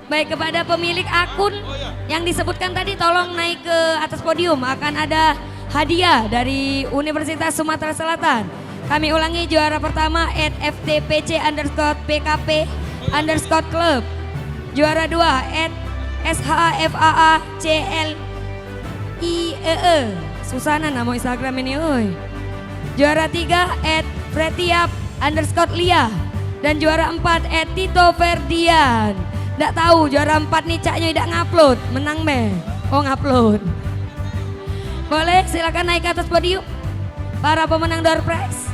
Speaker 3: Baik, kepada pemilik akun yang disebutkan tadi tolong naik ke atas podium, akan ada hadiah dari Universitas Sumatera Selatan. Kami ulangi, juara pertama @ftpc_pkp_club. Juara 2 @shfaa_cliee. Susana nama Instagram ini, oi. Juara 3 @fretiap_lia dan juara 4 @Tito Ferdian. Nggak tahu juara 4 nih caknya tidak ngupload, menang meh. Oh ngupload. Boleh silakan naik ke atas podium para pemenang door prize.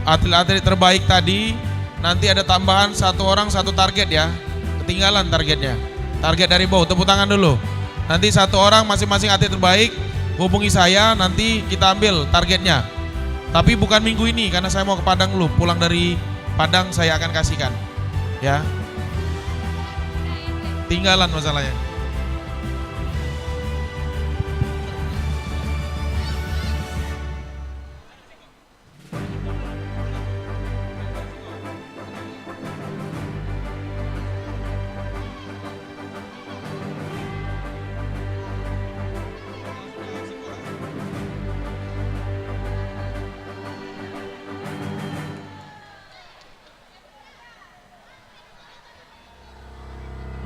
Speaker 7: atlet-atlet terbaik tadi, nanti ada tambahan 1 orang 1 target ya. Ketinggalan targetnya. Target dari bawah, tepuk tangan dulu. Nanti 1 orang masing-masing atlet terbaik hubungi saya, nanti kita ambil targetnya. Tapi bukan minggu ini karena saya mau ke Padang dulu. Pulang dari Padang saya akan kasihkan. Ya. Tinggalan masalahnya.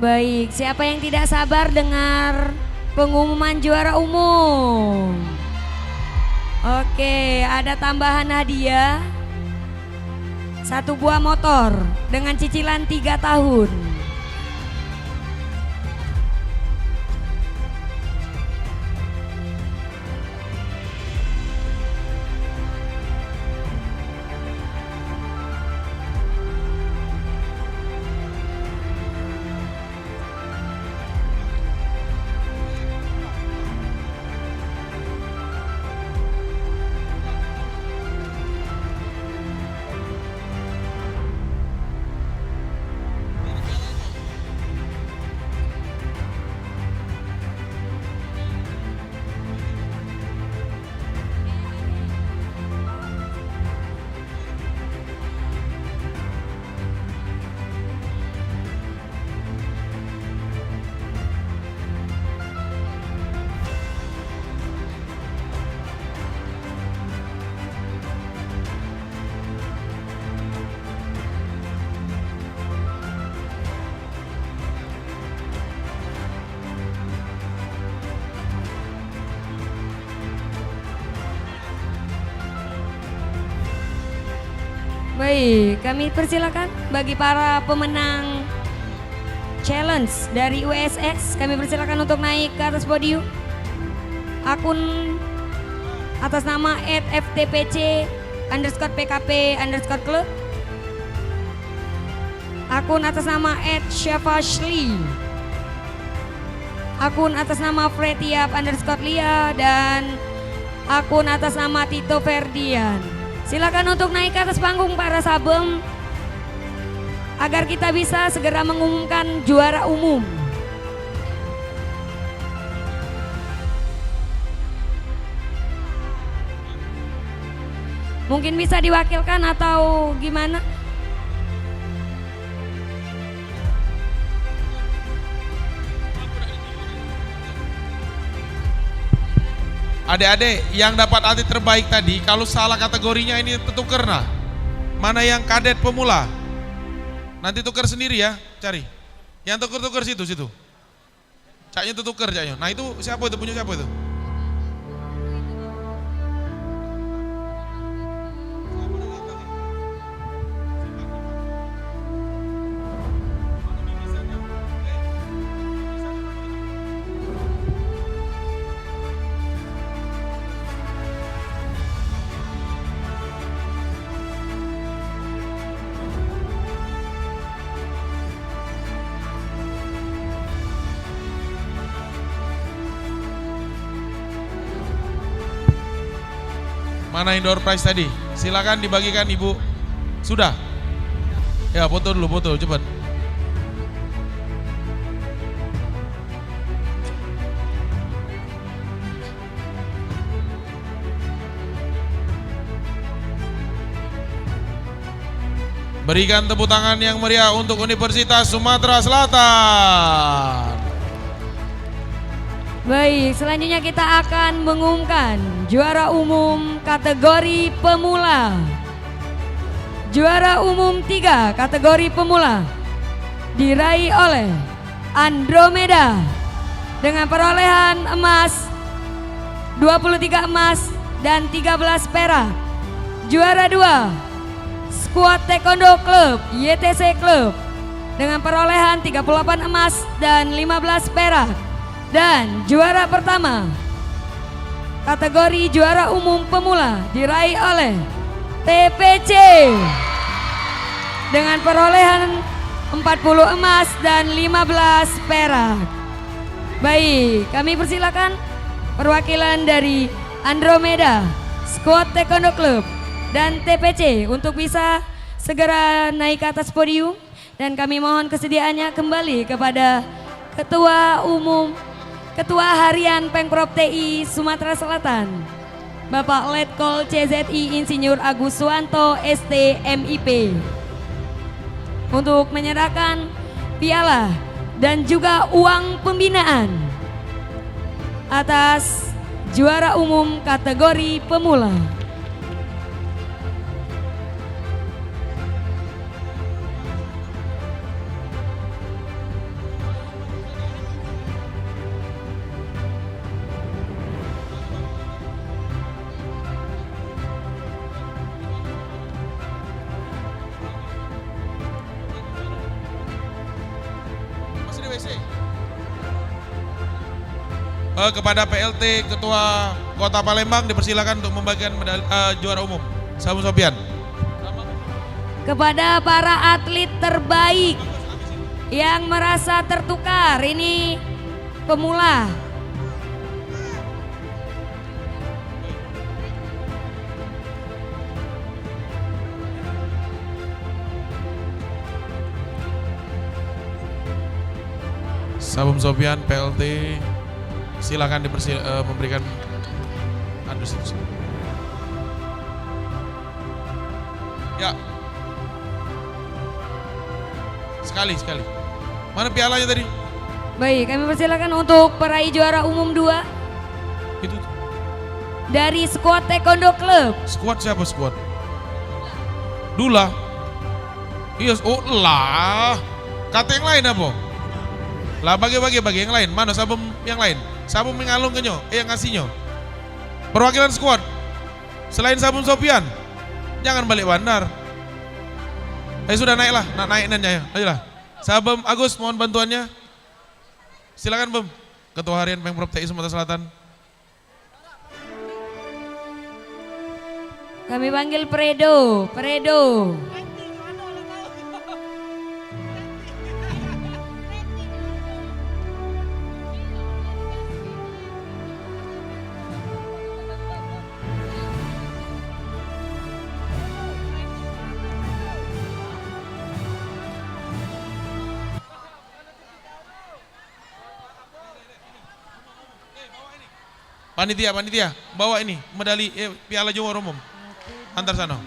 Speaker 3: Baik, siapa yang tidak sabar dengar pengumuman juara umum? Oke, ada tambahan hadiah 1 buah motor dengan cicilan 3 tahun. Baik, kami persilakan bagi para pemenang challenge dari USX, kami persilakan untuk naik ke atas podium. Akun atas nama @ftpc_pkp_club. Akun atas nama @syafashli. Akun atas nama fretiap_lia dan akun atas nama Tito Ferdian. Silakan untuk naik ke atas panggung para sabem agar kita bisa segera mengumumkan juara umum. Mungkin bisa diwakilkan atau gimana?
Speaker 7: Adik-adik yang dapat atlet terbaik tadi, kalau salah kategorinya ini tertukar nah. Mana yang kadet pemula? Nanti tukar sendiri ya, cari. Yang tukar-tukar situ. Caknya tertukar caknya. Nah itu siapa itu, punya siapa itu? Mana indoor prize tadi? Silakan dibagikan Ibu. Sudah? Ya foto dulu, foto cepat. Berikan tepuk tangan yang meriah untuk Universitas Sumatera Selatan.
Speaker 3: Baik, selanjutnya kita akan mengumumkan juara umum kategori pemula. Juara umum 3 kategori pemula diraih oleh Andromeda dengan perolehan emas 23 emas dan 13 perak. Juara 2 Skuad Taekwondo Club YTC Club dengan perolehan 38 emas dan 15 perak. Dan juara pertama kategori juara umum pemula diraih oleh TPC dengan perolehan 40 emas dan 15 perak. Baik, kami persilakan perwakilan dari Andromeda, Squad Taekwondo Club dan TPC untuk bisa segera naik ke atas podium, dan kami mohon kesediaannya kembali kepada Ketua Harian Pemprov TI Sumatera Selatan, Bapak Letkol CZI Insinyur Agus Suwanto ST MIP, untuk menyerahkan piala dan juga uang pembinaan atas juara umum kategori pemula.
Speaker 7: Kepada PLT Ketua Kota Palembang dipersilakan untuk membagikan medali juara umum. Sabung Sopian.
Speaker 3: Kepada para atlet terbaik yang merasa tertukar, ini pemula.
Speaker 7: Sabung Sopian PLT, silakan memberikan institusi. Ya. Sekali. Mana pialanya tadi?
Speaker 3: Baik, kami persilakan untuk peraih juara umum 2
Speaker 7: Itu.
Speaker 3: dari Squad Taekwondo Club.
Speaker 7: Squad siapa squad? Dula. Iya, oh lah. Kata yang lain apa? Lah bagi yang lain. Mana sabum yang lain? Sabum mengalung kenyo, yang ngasihnya. Perwakilan squad. Selain Sabum Sopian, jangan balik bandar. Sudah naiklah, naik nanya. Ayolah. Sabum Agus, mohon bantuannya. Silakan Bum, Ketua Harian Pemprov TI Sumatera Selatan.
Speaker 3: Kami panggil Predo.
Speaker 7: Panitia, bawa ini medali piala juara umum. Antar sana.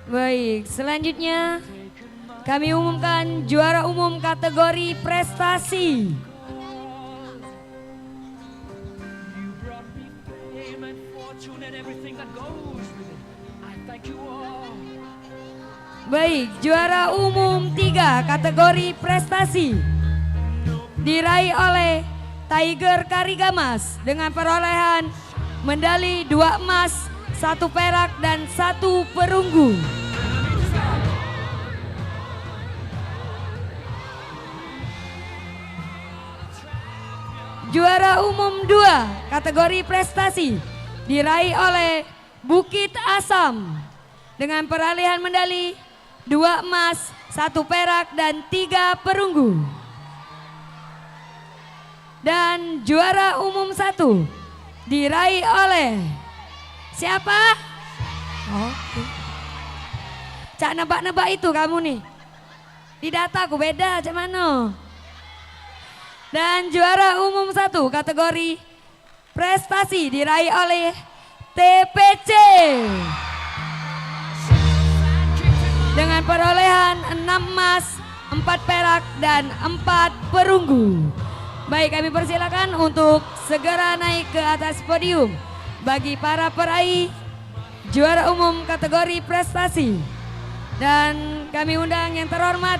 Speaker 7: Baik, selanjutnya kami umumkan juara umum kategori prestasi. Baik, juara umum 3 kategori prestasi diraih oleh Tiger Karigamas dengan perolehan medali 2 emas, 1 perak dan 1 perunggu. Juara umum 2 kategori prestasi diraih oleh Bukit Asam dengan perolehan medali
Speaker 3: 2 emas, 1 perak, dan 3 perunggu. Dan juara umum 1 diraih oleh siapa? Oke. Cak nebak-nebak itu kamu nih. Di data aku beda, cak mana? Dan juara umum 1 kategori prestasi diraih oleh TPC. Dengan perolehan 6 emas, 4 perak, dan 4 perunggu. Baik, kami persilakan untuk segera naik ke atas podium bagi para peraih juara umum kategori prestasi. Dan kami undang yang terhormat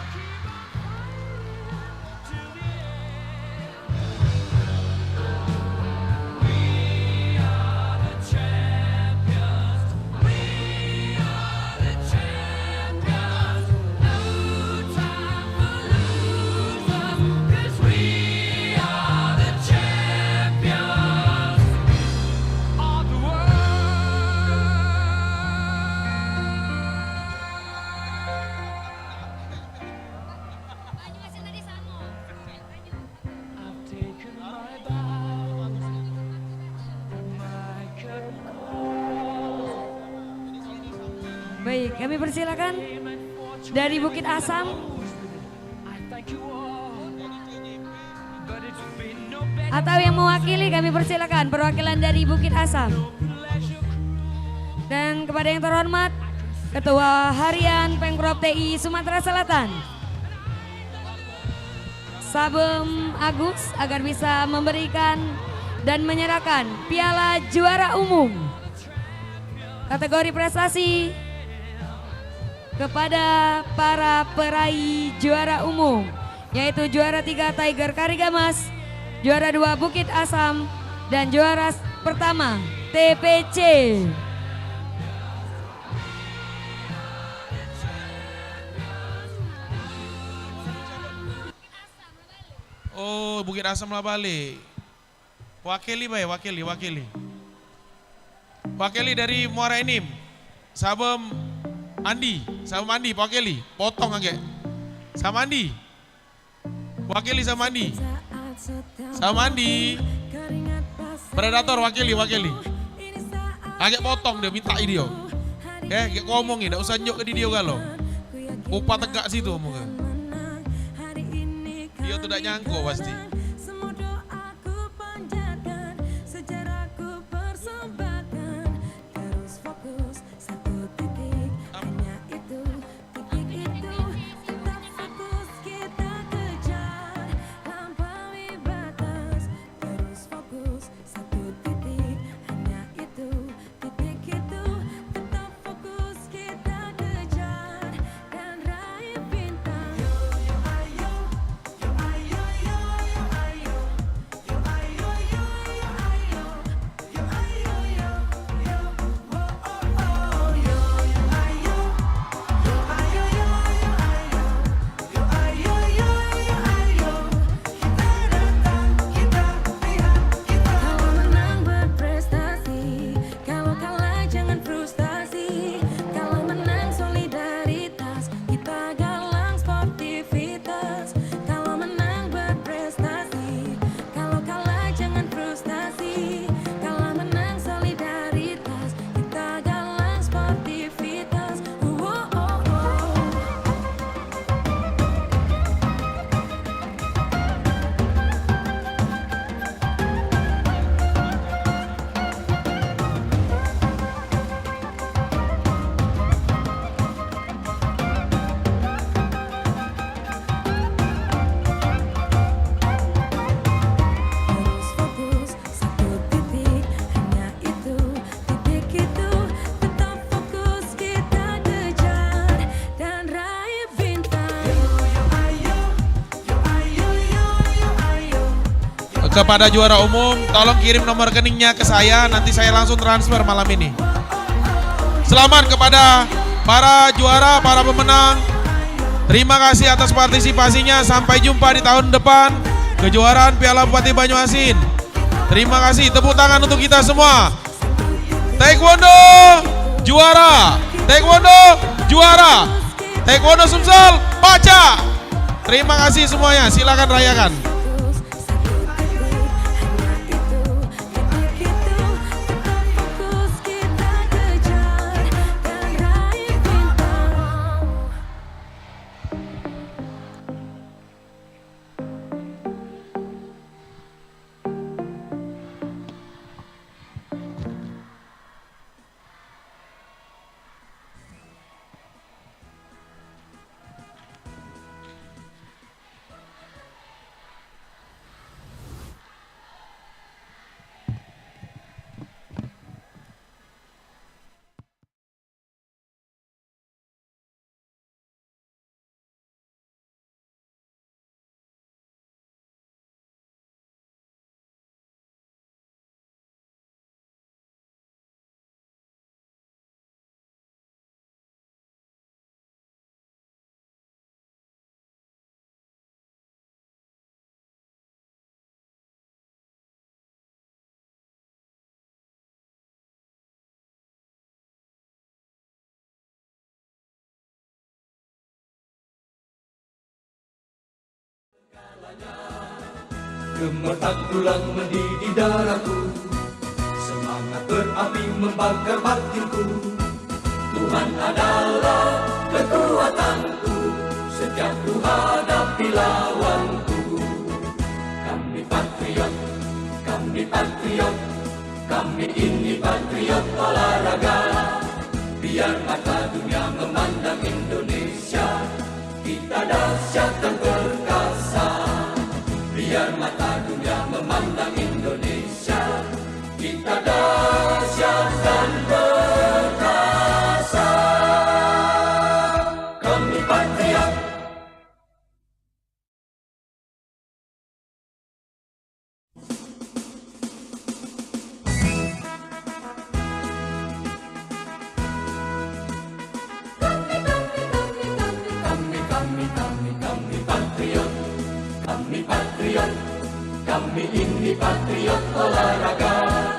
Speaker 3: Baik, kami persilakan dari Bukit Asam atau yang mewakili kami persilakan perwakilan dari Bukit Asam. Dan kepada yang terhormat Ketua Harian Pemprov TI Sumatera Selatan, Sabem Agus, agar bisa memberikan dan menyerahkan piala juara umum kategori prestasi kepada para peraih juara umum, yaitu juara 3 Tiger Karigamas, juara 2 Bukit Asam, dan juara pertama TPC.
Speaker 7: Oh, Bukit Asam lah balik. Wakili baik, wakili. Wakili dari Muara Enim, Sabem Andi, wakili, potong agak. Sama Andi, wakili sama Andi. Predator wakili. Agak potong dia, minta dia. Agak ngomongin, tidak usah nyok ke dia kalau. Upah tegak situ omongnya. Dia tuh tidak nyangkut pasti. Kepada juara umum, tolong kirim nomor rekeningnya ke saya, nanti saya langsung transfer malam ini. Selamat kepada para juara, para pemenang. Terima kasih atas partisipasinya, sampai jumpa di tahun depan kejuaraan Piala Bupati Banyuasin. Terima kasih, tepuk tangan untuk kita semua. Taekwondo juara, taekwondo juara, Taekwondo Sumsel, baca. Terima kasih semuanya, silakan rayakan.
Speaker 1: Gemetar tulang mendidih darahku, semangat berapi membakar batinku. Tuhan adalah kekuatanku, setiap ku hadapi lawanku. Kami patriot, kami patriot, kami ini patriot olahraga. Biar mata dunia memandang Indonesia, kita dahsyat dan perkasa. Biar mata dunia memandang Indonesia, kita dahsyat dan perkasa. Kami patriot. Kami patriot. Kami patriot, kami ini patriot olahraga.